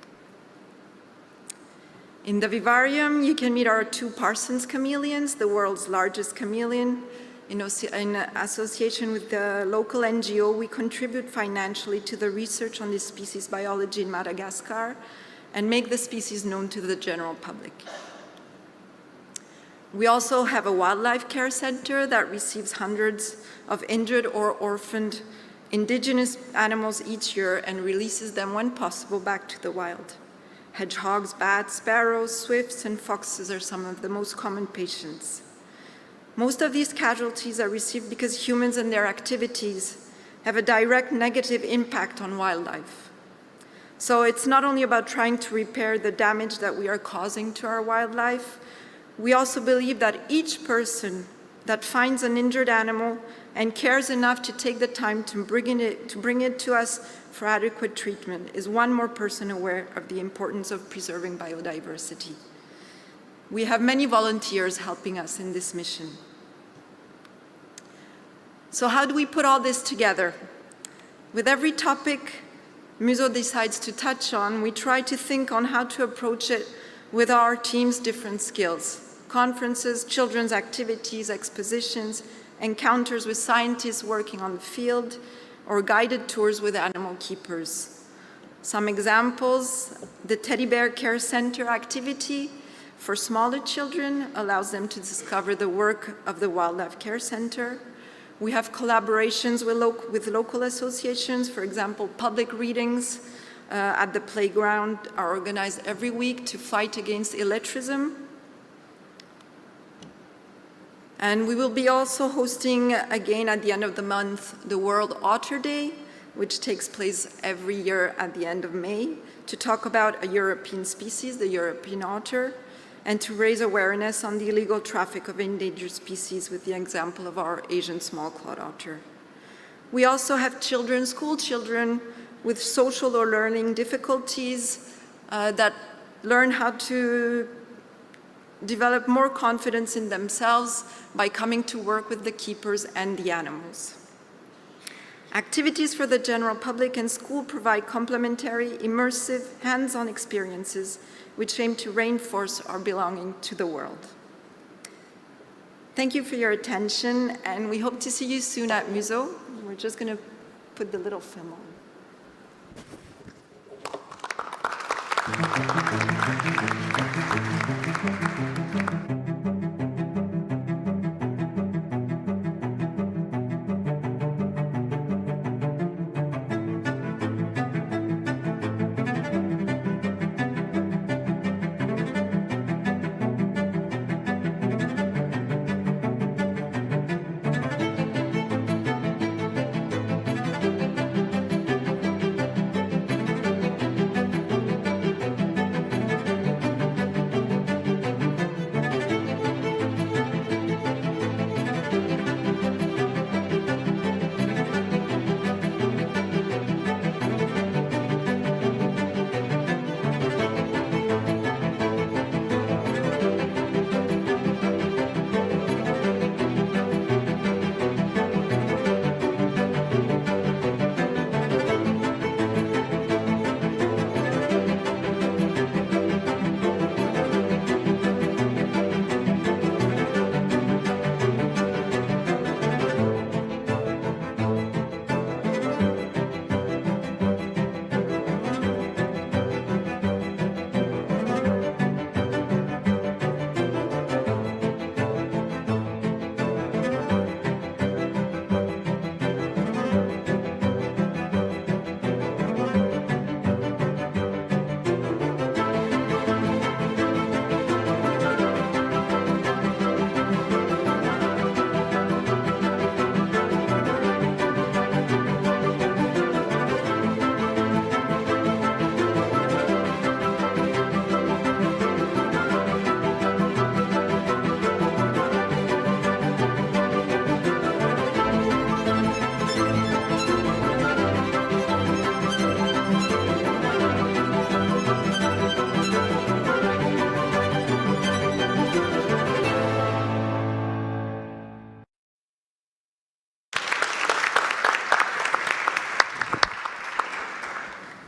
In the vivarium, you can meet our 2 Parsons chameleons, the world's largest chameleon. In association with the local NGO, we contribute financially to the research on this species biology in Madagascar and make the species known to the general public. We also have a wildlife care center that receives hundreds of injured or orphaned indigenous animals each year and releases them when possible back to the wild. Hedgehogs, bats, sparrows, swifts, and foxes are some of the most common patients. Most of these casualties are received because humans and their activities have a direct negative impact on wildlife. So it's not only about trying to repair the damage that we are causing to our wildlife, we also believe that each person that finds an injured animal and cares enough to take the time to bring it to us for adequate treatment is one more person aware of the importance of preserving biodiversity. We have many volunteers helping us in this mission. So how do we put all this together? With every topic Museum decides to touch on, we try to think on how to approach it with our team's different skills. Conferences, children's activities, expositions, encounters with scientists working on the field, or guided tours with animal keepers. Some examples: the Teddy Bear Care Center activity for smaller children allows them to discover the work of the Wildlife Care Center. We have collaborations with local associations. For example, public readings at the playground are organized every week to fight against illettrism. And we will be also hosting again at the end of the month the World Otter Day, which takes place every year at the end of May, to talk about a European species, the European otter, and to raise awareness on the illegal traffic of endangered species with the example of our Asian small-clawed otter. We also have children, school children, with social or learning difficulties that learn how to develop more confidence in themselves by coming to work with the keepers and the animals. Activities for the general public and school provide complementary, immersive, hands-on experiences which aim to reinforce our belonging to the world. Thank you for your attention, and we hope to see you soon at Museum. We're just going to put the little film on.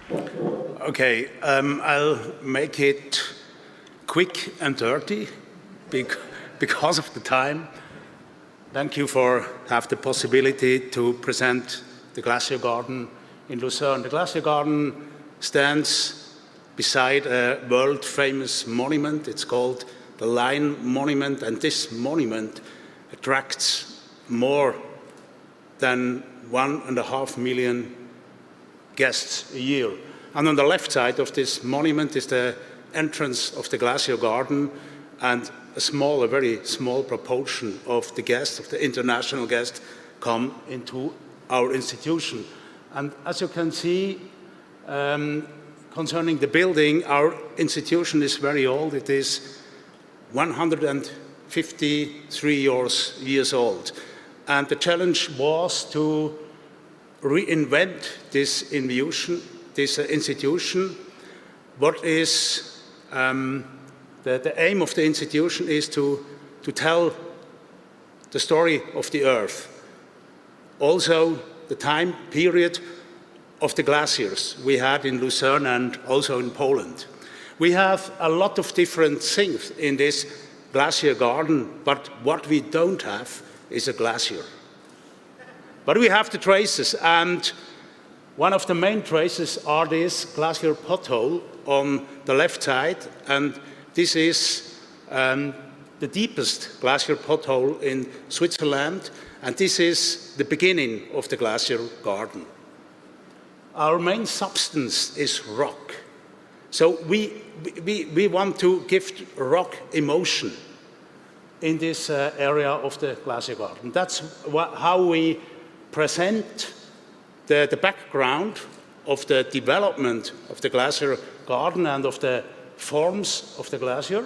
Okay, I'll make it quick and dirty because of the time. Thank you for having the possibility to present the Glacier Garden in Lucerne. The Glacier Garden stands beside a world-famous monument. It's called the Lion Monument, and this monument attracts more than 1.5 million guests a year. And on the left side of this monument is the entrance of the Glacier Garden, and a very small proportion of the guests, of the international guests, come into our institution. And as you can see, concerning the building, our institution is very old. It is 153 years old. And the challenge was to reinvent this institution. What is the aim of the institution is to tell the story of the Earth. Also, the time period of the glaciers we had in Lucerne and also in Poland. We have a lot of different things in this glacier garden, but what we don't have is a glacier. But we have the traces, and one of the main traces are this glacier pothole on the left side, and this is the deepest glacier pothole in Switzerland, and this is the beginning of the glacier garden. Our main substance is rock. So we want to give rock emotion in this area of the glacier garden. That's how we present the background of the development of the glacier garden and of the forms of the glacier.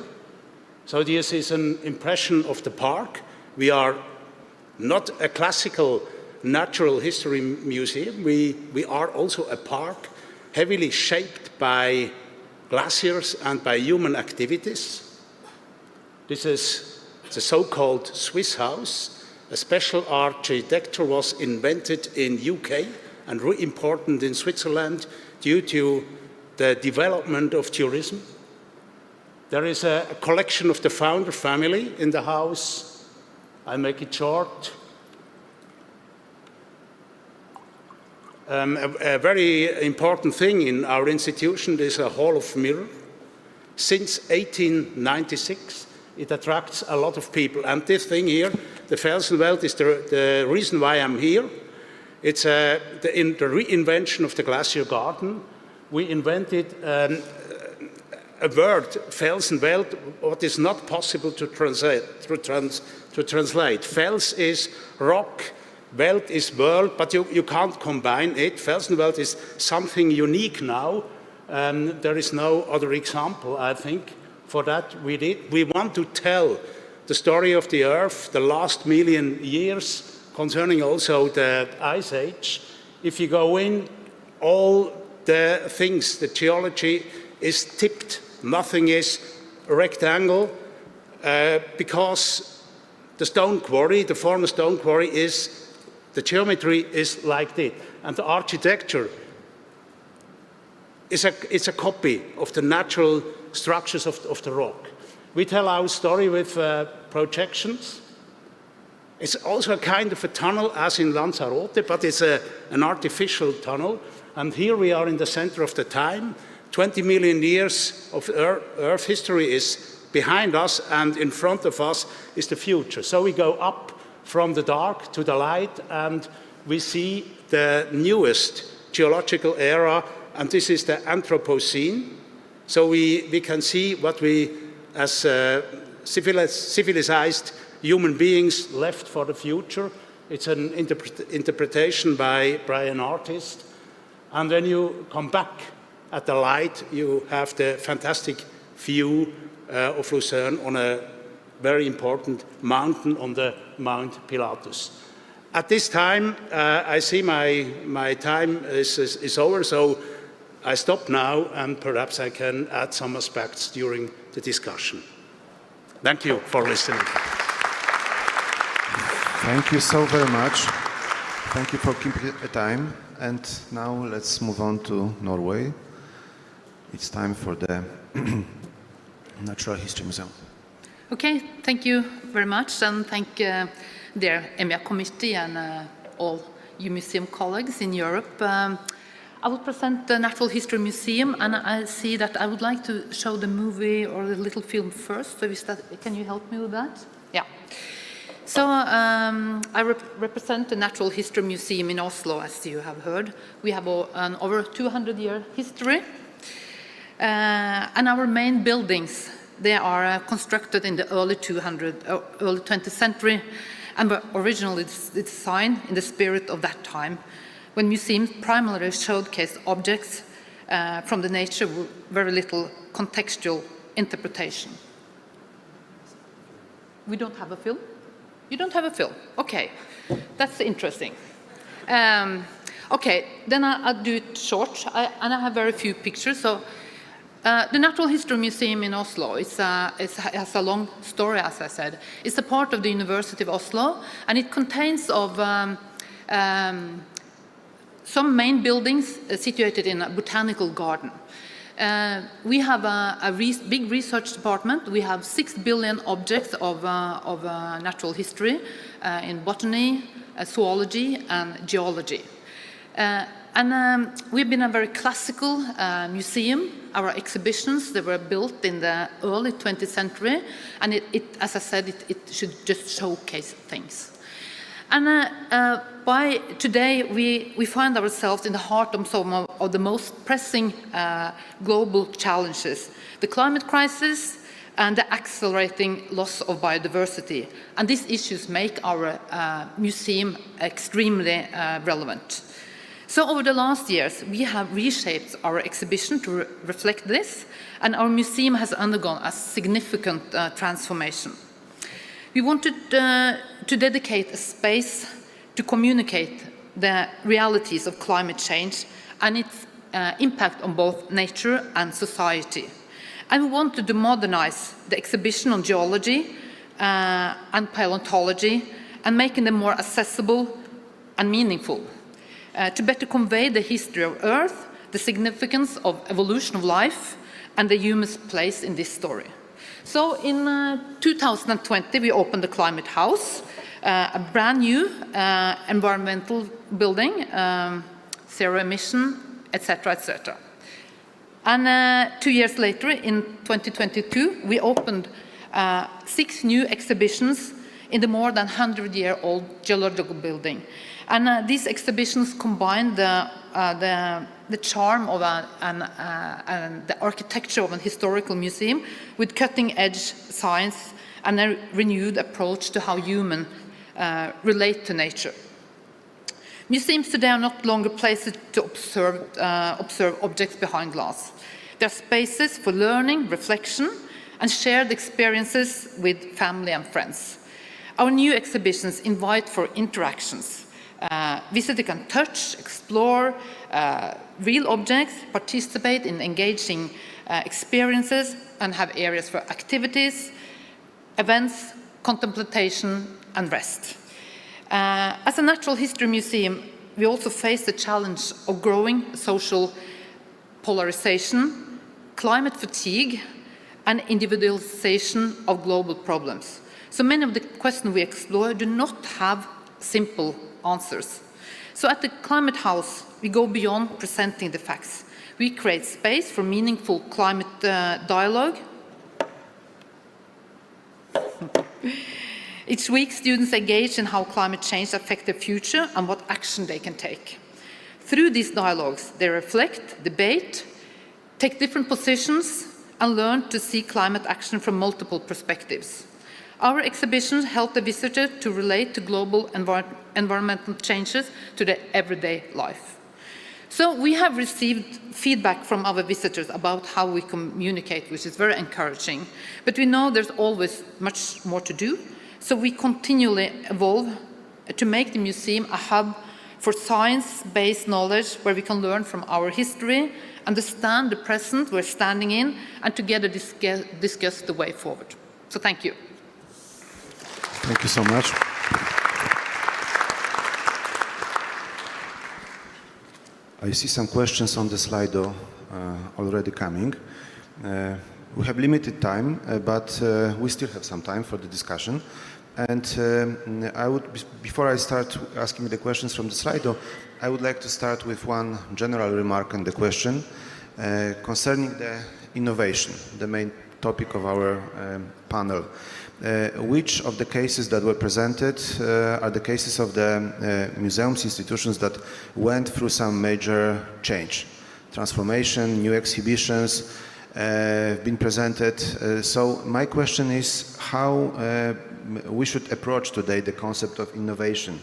So this is an impression of the park. We are not a classical natural history museum. We are also a park heavily shaped by glaciers and by human activities. This is the so-called Swiss house. A special architecture was invented in UK and really important in Switzerland due to the development of tourism. There is a collection of the founder family in the house. I'll make it short. A very important thing in our institution is a Hall of Mirror. Since 1896, it attracts a lot of people. And this thing here, the Felsenwelt, is the reason why I'm here. It's the reinvention of the glacier garden. We invented a word, Felsenwelt, what is not possible to translate. Fels is rock, Welt is world, but you can't combine it. Felsenwelt is something unique now. There is no other example, I think, for that we did. We want to tell the story of the Earth, the last million years, concerning also the Ice Age. If you go in, all the things, the geology is tipped. Nothing is a rectangle because the stone quarry, the former stone quarry the geometry is like this. And the architecture is a copy of the natural structures of the rock. We tell our story with projections. It's also a kind of a tunnel as in Lanzarote, but it's an artificial tunnel. And here we are in the center of the time. 20 million years of Earth history is behind us, and in front of us is the future. So we go up from the dark to the light, and we see the newest geological era, and this is the Anthropocene. So we can see what we, as civilized human beings, left for the future. It's an interpretation by an artist. And when you come back at the light, you have the fantastic view of Lucerne on a very important mountain, on the Mount Pilatus. At this time, I see my time is over, so I stop now, and perhaps I can add some aspects during the discussion. Thank you for listening. Thank you so very much. Thank you for keeping the time. And now let's move on to Norway. It's time for the Natural History Museum. Okay, thank you very much, and thank the EMYA committee and all you museum colleagues in Europe. I will present the Natural History Museum, and I see that I would like to show the movie or the little film first. So can you help me with that? Yeah. So I represent the Natural History Museum in Oslo, as you have heard. We have an over 200-year history, and our main buildings, they are constructed in the early 20th century, and were originally designed in the spirit of that time, when museums primarily showcased objects from the nature with very little contextual interpretation. We don't have a film? You don't have a film? Okay, that's interesting. Okay, then I'll do it short, and I have very few pictures. So the Natural History Museum in Oslo it has a long story, as I said. It's a part of the University of Oslo, and it contains of some main buildings situated in a botanical garden. We have a big research department. We have 6 billion objects of natural history in botany, zoology, and geology. We've been a very classical museum. Our exhibitions, they were built in the early 20th century, and as I said, it should just showcase things. And by today, we find ourselves in the heart of some of the most pressing global challenges: the climate crisis and the accelerating loss of biodiversity. And these issues make our museum extremely relevant. So over the last years, we have reshaped our exhibition to reflect this, and our museum has undergone a significant transformation. We wanted to dedicate a space to communicate the realities of climate change and its impact on both nature and society. And we wanted to modernize the exhibition on geology and paleontology and making them more accessible and meaningful, to better convey the history of Earth, the significance of evolution of life, and the human's place in this story. So in 2020, we opened the Climate House, a brand new environmental building, zero emission, etc., etc. And 2 years later, in 2022, we opened 6 new exhibitions in the more than 100-year-old geological building. And these exhibitions combine the charm of the architecture of an historical museum with cutting-edge science and a renewed approach to how humans relate to nature. Museums today are not longer places to observe objects behind glass. They are spaces for learning, reflection, and shared experiences with family and friends. Our new exhibitions invite for interactions. Visitors can touch, explore real objects, participate in engaging experiences, and have areas for activities, events, contemplation, and rest. As a natural history museum, we also face the challenge of growing social polarization, climate fatigue, and individualization of global problems. So many of the questions we explore do not have simple answers. So at the Climate House, we go beyond presenting the facts. We create space for meaningful climate dialogue. Each week, students engage in how climate change affects their future and what action they can take. Through these dialogues, they reflect, debate, take different positions, and learn to see climate action from multiple perspectives. Our exhibitions help the visitor to relate to global environmental changes to their everyday life. So we have received feedback from our visitors about how we communicate, which is very encouraging. But we know there's always much more to do, so we continually evolve to make the museum a hub for science-based knowledge where we can learn from our history, understand the present we're standing in, and together discuss the way forward. So thank you. Thank you so much. I see some questions on the Slido already coming. We have limited time, but we still have some time for the discussion. And I would, before I start asking the questions from the Slido, I would like to start with one general remark on the question concerning the innovation, the main topic of our panel. Which of the cases that were presented are the cases of the museums, institutions that went through some major change, transformation, new exhibitions been presented. So my question is how we should approach today the concept of innovation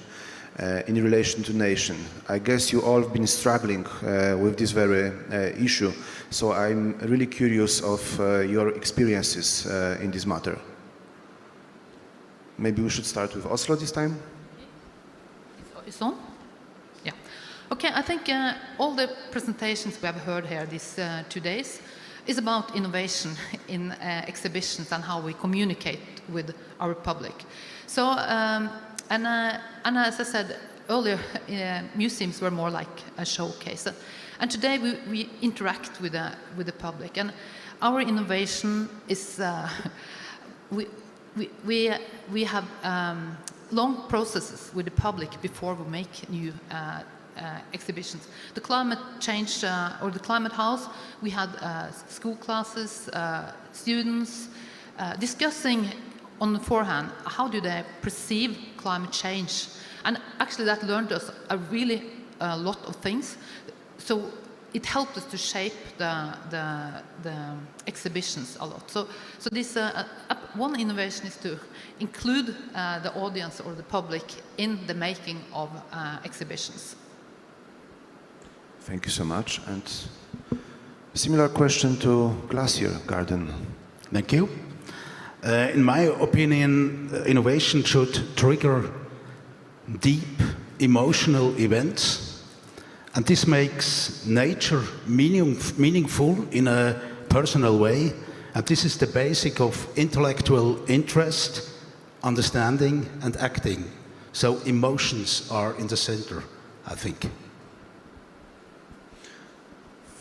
in relation to nation. I guess you all have been struggling with this very issue, so I'm really curious of your experiences in this matter. Maybe we should start with Oslo this time? It's on? Yeah. Okay, I think all the presentations we have heard here these 2 days is about innovation in exhibitions and how we communicate with our public. So, and as I said earlier, museums were more like a showcase. And today we interact with the public. And our innovation is, we have long processes with the public before we make new exhibitions. The climate change or the climate house, we had school classes, students discussing on the forehand how do they perceive climate change, and actually that learned us a really lot of things. So it helped us to shape the exhibitions a lot. So this one innovation is to include the audience or the public in the making of exhibitions. Thank you so much. And a similar question to Glacier Garden. Thank you. In my opinion, innovation should trigger deep emotional events, and this makes nature meaningful in a personal way, and this is the basic of intellectual interest, understanding and acting. So emotions are in the center, I think.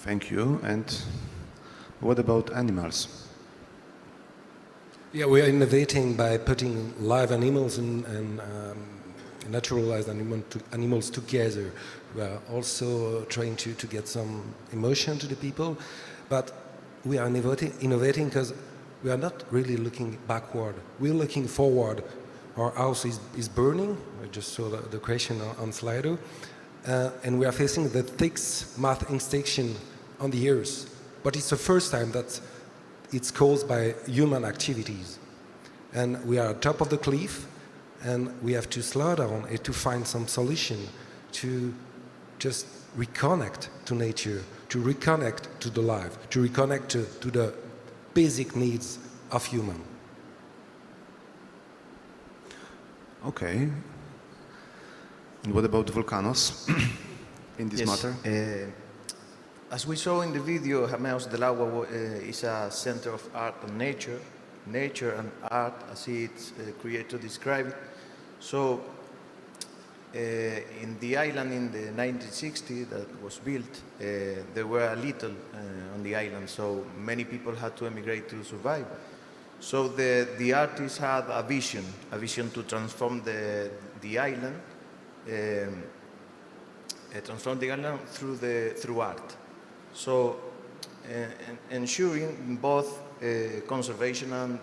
Thank you. And what about animals? Yeah, we are innovating by putting live animals and naturalized animals together. We are also trying to get some emotion to the people, but we are innovating because we are not really looking backward. We're looking forward. Our house is burning. I just saw the question on Slido. And we are facing the 6th mass extinction on the Earth. But it's the first time that it's caused by human activities. And we are at the top of the cliff, and we have to slow down and to find some solution to just reconnect to nature, to reconnect to the life, to reconnect to the basic needs of human. Okay. And what about volcanoes in this matter? As we saw in the video, Jameos del Agua is a center of art and nature and art as it's created to describe it. So in the island in the 1960s that was built, there were a little on the island, so many people had to emigrate to survive. So the artist had a vision to transform the island, through art. So ensuring both conservation and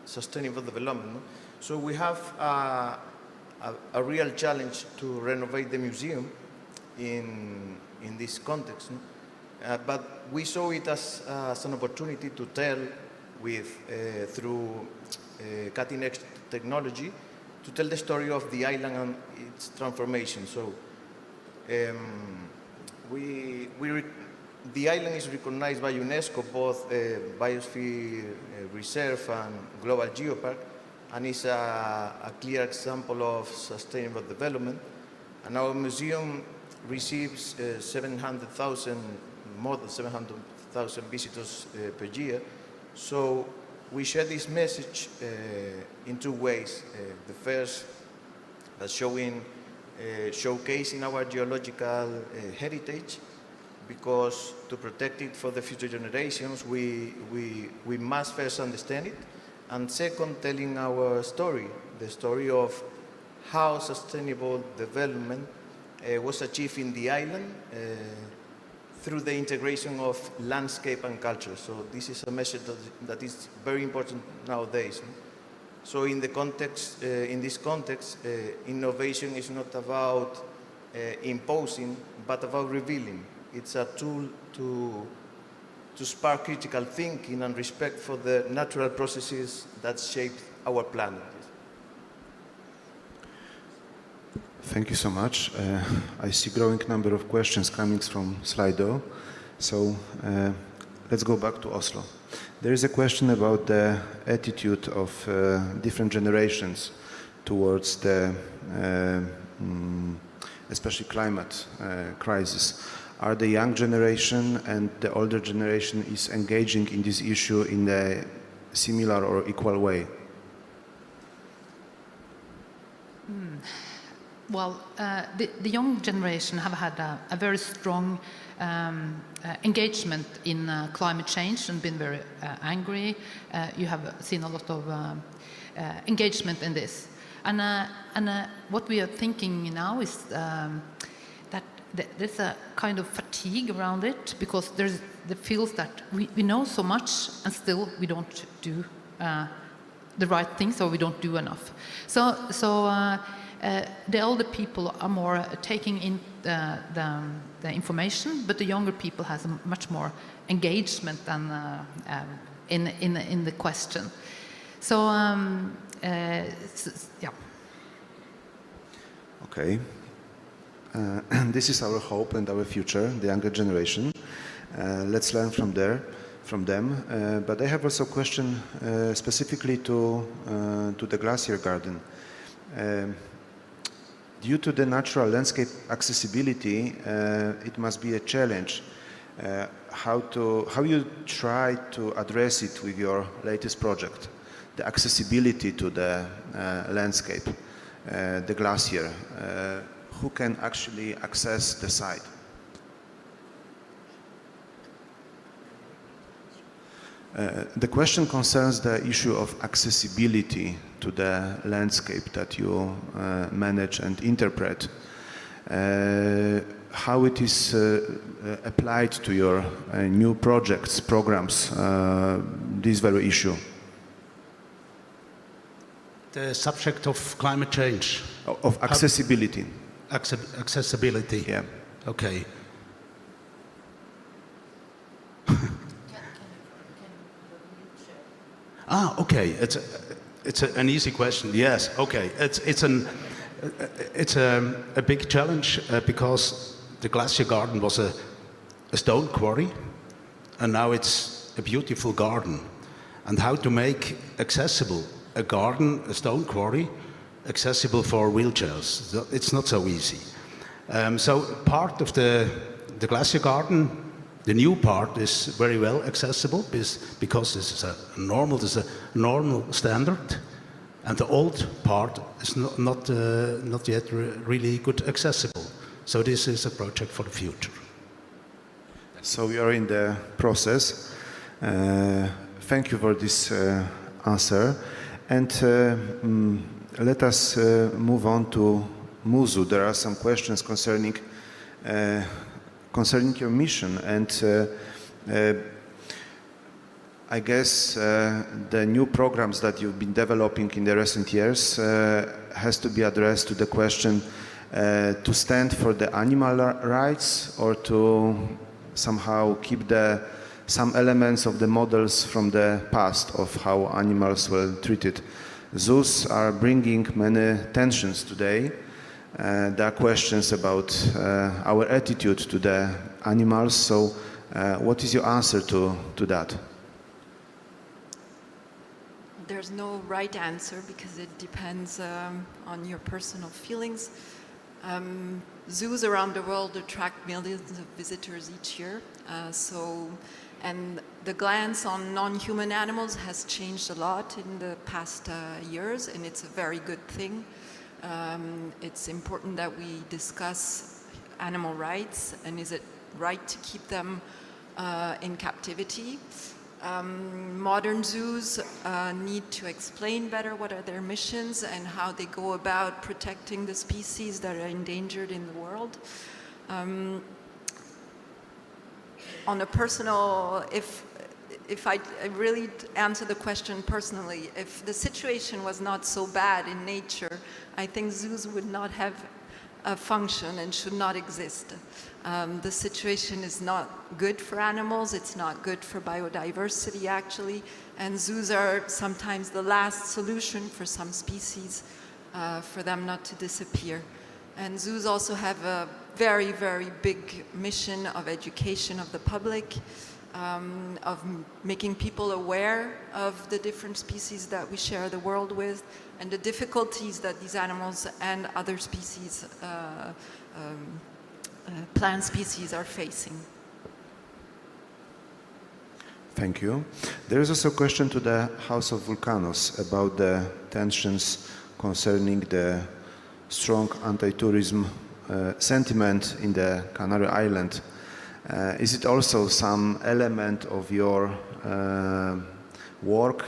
sustainable development. So we have a real challenge to renovate the museum in this context. But we saw it as an opportunity to tell through cutting-edge technology, to tell the story of the island and its transformation. So the island is recognized by UNESCO, both Biosphere Reserve and Global Geopark, and is a clear example of sustainable development. And our museum receives more than 700,000 visitors per year. So we share this message in two ways. The first, showcasing our geological heritage, because to protect it for the future generations, we must first understand it, and second, telling our story, the story of how sustainable development was achieved in the island through the integration of landscape and culture. So this is a message that is very important nowadays. So in this context, innovation is not about imposing, but about revealing. It's a tool to spark critical thinking and respect for the natural processes that shape our planet. Thank you so much. I see growing number of questions coming from Slido. So let's go back to Oslo. There is a question about the attitude of different generations towards the especially climate crisis. Are the young generation and the older generation is engaging in this issue in a similar or equal way? Well, the young generation have had a very strong engagement in climate change and been very angry. You have seen a lot of engagement in this. And what we are thinking now is that there's a kind of fatigue around it, because there's the feels that we know so much and still we don't do the right things, or we don't do enough. So the older people are more taking in the information, but the younger people has a much more engagement than in the question. So yeah. Okay. This is our hope and our future, the younger generation. Let's learn from them. But I have also a question specifically to the glacier garden. Due to the natural landscape accessibility, it must be a challenge. How you try to address it with your latest project, the accessibility to the landscape, the glacier. Who can actually access the site? The question concerns the issue of accessibility to the landscape that you manage and interpret. How it is applied to your new projects, programs, this very issue. The subject of climate change. Of accessibility. Accessibility. Yeah. Okay. Okay. It's an easy question. Yes. Okay. It's a big challenge because the glacier garden was a stone quarry, and now it's a beautiful garden. And how to make accessible a garden, a stone quarry, accessible for wheelchairs? It's not so easy. So part of the glacier garden, the new part, is very well accessible because this is a normal standard, and the old part is not yet really good accessible. So this is a project for the future. So we are in the process. Thank you for this answer. And let us move on to Muzu. There are some questions concerning your mission, and I guess the new programs that you've been developing in the recent years has to be addressed to the question to stand for the animal rights, or to somehow keep some elements of the models from the past of how animals were treated. Zoos are bringing many tensions today. There are questions about our attitude to the animals. So what is your answer to that? There's no right answer because it depends on your personal feelings. Zoos around the world attract millions of visitors each year. And the glance on non-human animals has changed a lot in the past years, and it's a very good thing. It's important that we discuss animal rights, and is it right to keep them in captivity. Modern zoos need to explain better what are their missions and how they go about protecting the species that are endangered in the world. On a personal, if I really answer the question personally, if the situation was not so bad in nature, I think zoos would not have a function and should not exist. The situation is not good for animals, it's not good for biodiversity actually, and zoos are sometimes the last solution for some species for them not to disappear. And zoos also have a very, very big mission of education of the public, of making people aware of the different species that we share the world with and the difficulties that these animals and other species, plant species, are facing. Thank you. There is also a question to the House of Vulcanos about the tensions concerning the strong anti-tourism sentiment in the Canary Island. Is it also some element of your work?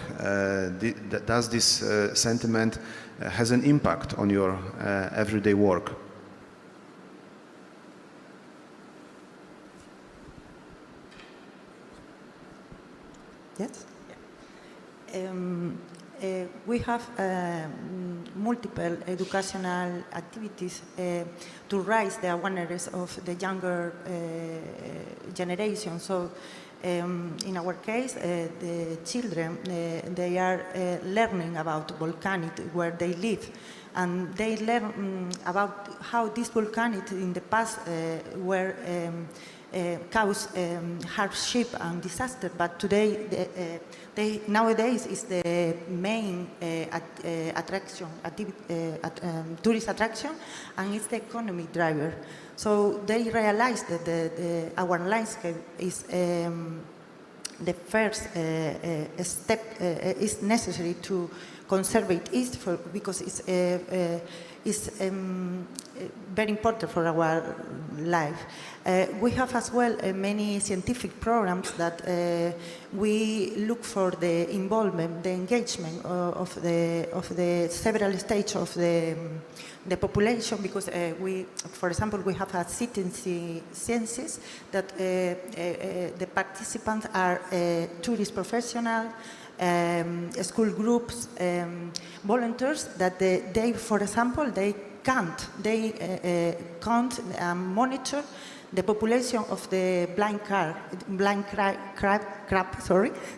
Does this sentiment has an impact on your everyday work? Yes. We have multiple educational activities to raise the awareness of the younger generation. So in our case, the children, they are learning about volcanics where they live. And they learn about how this volcanics in the past were cause hardship and disaster, but today, nowadays is the main attraction, tourist attraction, and it's the economic driver. So they realize that our landscape is the first step is necessary to conserve it, because it's very important for our life. We have as well many scientific programs that we look for the involvement, the engagement of the several stages of the population, because for example, we have a citizenship census that the participants are tourist professionals, school groups, volunteers that they, for example, they count and monitor the population of the blind crab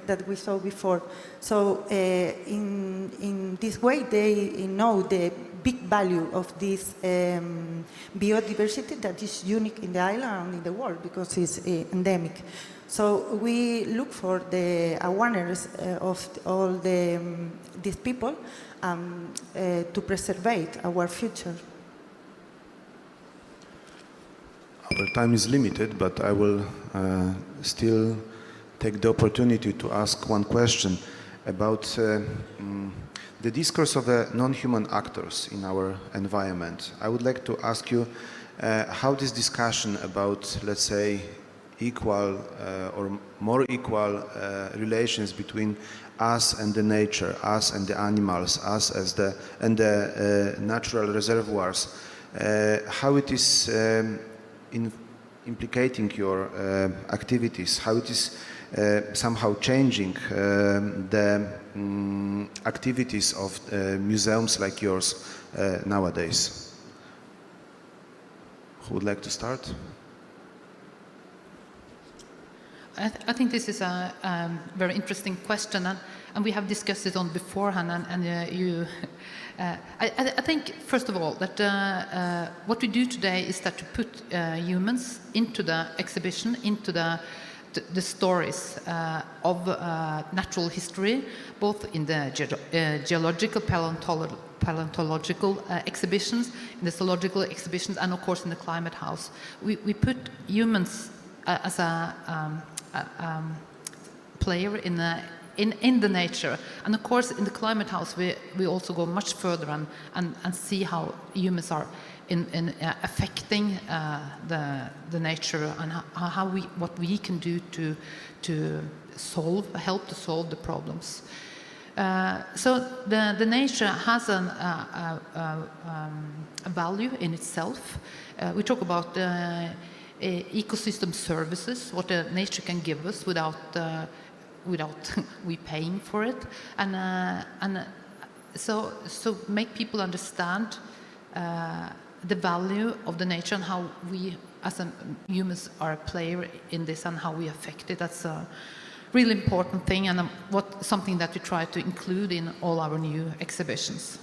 that we saw before. So in this way, they know the big value of this biodiversity that is unique in the island and in the world because it's endemic. So we look for the awareness of all these people to preserve our future. Our time is limited, but I will still take the opportunity to ask one question about the discourse of the non-human actors in our environment. I would like to ask you how this discussion about, let's say, equal or more equal relations between us and the nature, us and the animals, us as the natural reservoirs, how it is implicating your activities, how it is somehow changing the activities of museums like yours nowadays. Who would like to start? I think this is a very interesting question, and we have discussed it on beforehand. I think, first of all, that what we do today is that to put humans into the exhibition, into the stories of natural history, both in the geological, paleontological exhibitions, in the zoological exhibitions, and of course in the climate house. We put humans as a player in the nature, and of course in the climate house we also go much further and see how humans are in affecting the nature and what we can do to help to solve the problems. So the nature has a value in itself. We talk about ecosystem services, what the nature can give us without we paying for it, and so make people understand the value of the nature and how we as humans are a player in this and how we affect it. That's a really important thing, and something that we try to include in all our new exhibitions.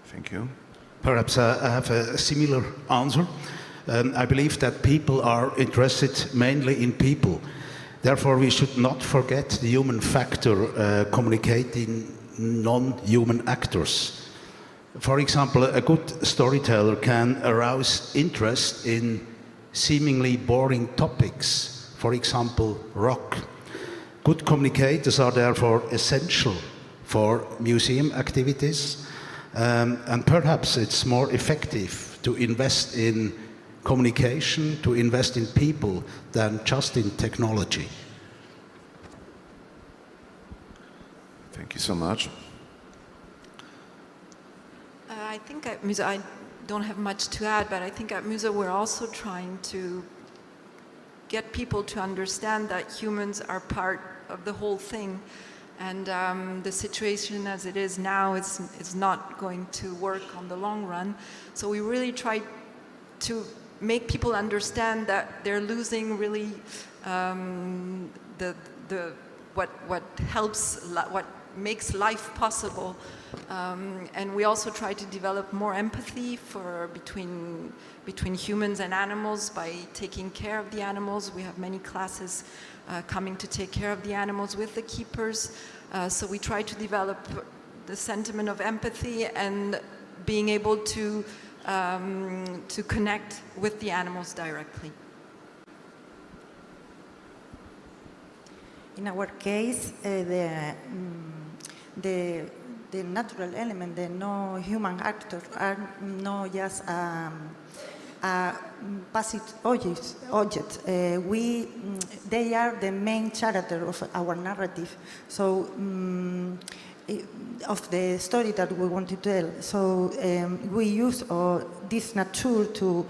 Thank you. Perhaps I have a similar answer. I believe that people are interested mainly in people. Therefore, we should not forget the human factor communicating non-human actors. For example, a good storyteller can arouse interest in seemingly boring topics, for example, rock. Good communicators are therefore essential for museum activities, and perhaps it's more effective to invest in communication, to invest in people, than just in technology. Thank you so much. I think at MUSA, I don't have much to add, but I think at MUSA we're also trying to get people to understand that humans are part of the whole thing, and the situation as it is now is not going to work on the long run. So we really try to make people understand that they're losing really what makes life possible, and we also try to develop more empathy between humans and animals by taking care of the animals. We have many classes coming to take care of the animals with the keepers, so we try to develop the sentiment of empathy and being able to connect with the animals directly. In our case, the natural element, the no-human actors, are not just passive objects. They are the main character of our narrative. So. Of the story that we want to tell. So we use this nature to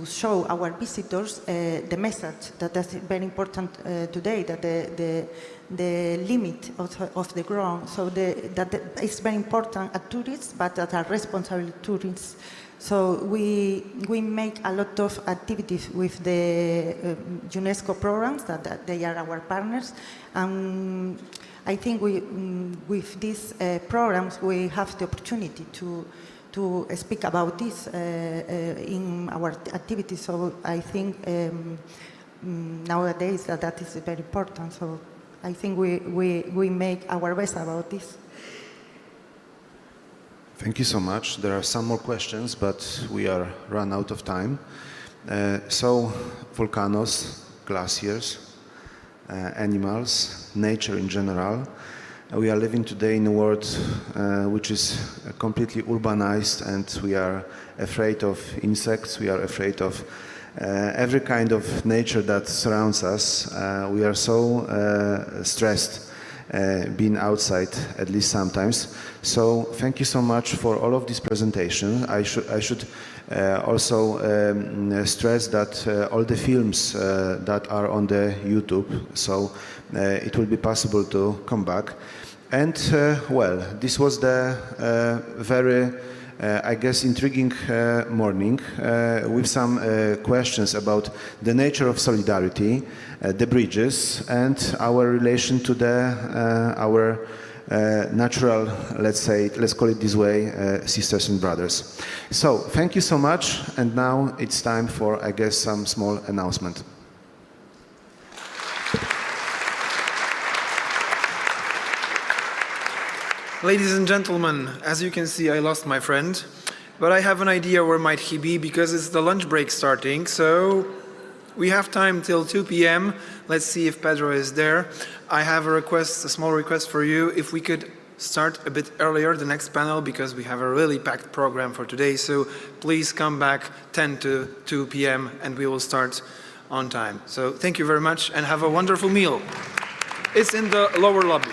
show our visitors the message that is very important today, that the limit of the ground, so that is very important at tourists, but that are responsible tourists. So we make a lot of activities with the UNESCO programs, that they are our partners. And I think with these programs, we have the opportunity to speak about this in our activities. So I think nowadays that is very important. So I think we make our best about this. Thank you so much. There are some more questions, but we are run out of time. So, volcanoes, glaciers, animals, nature in general. We are living today in a world which is completely urbanized, and we are afraid of insects, we are afraid of every kind of nature that surrounds us. We are so stressed being outside, at least sometimes. So thank you so much for all of this presentation. I should also stress that all the films that are on the YouTube, so it will be possible to come back. And well, this was the very I guess, intriguing morning with some questions about the nature of solidarity, the bridges, and our relation to our natural, let's call it this way, sisters and brothers. So, thank you so much, and now it's time for, I guess, some small announcement. Ladies and gentlemen, as you can see, I lost my friend, but I have an idea where might he be, because it's the lunch break starting, so we have time till 2 p.m. Let's see if Pedro is there. I have a request, a small request for you. If we could start a bit earlier, the next panel, because we have a really packed program for today. So please come back 10 to 2 p.m. and we will start on time. So thank you very much and have a wonderful meal. It's in the lower lobby.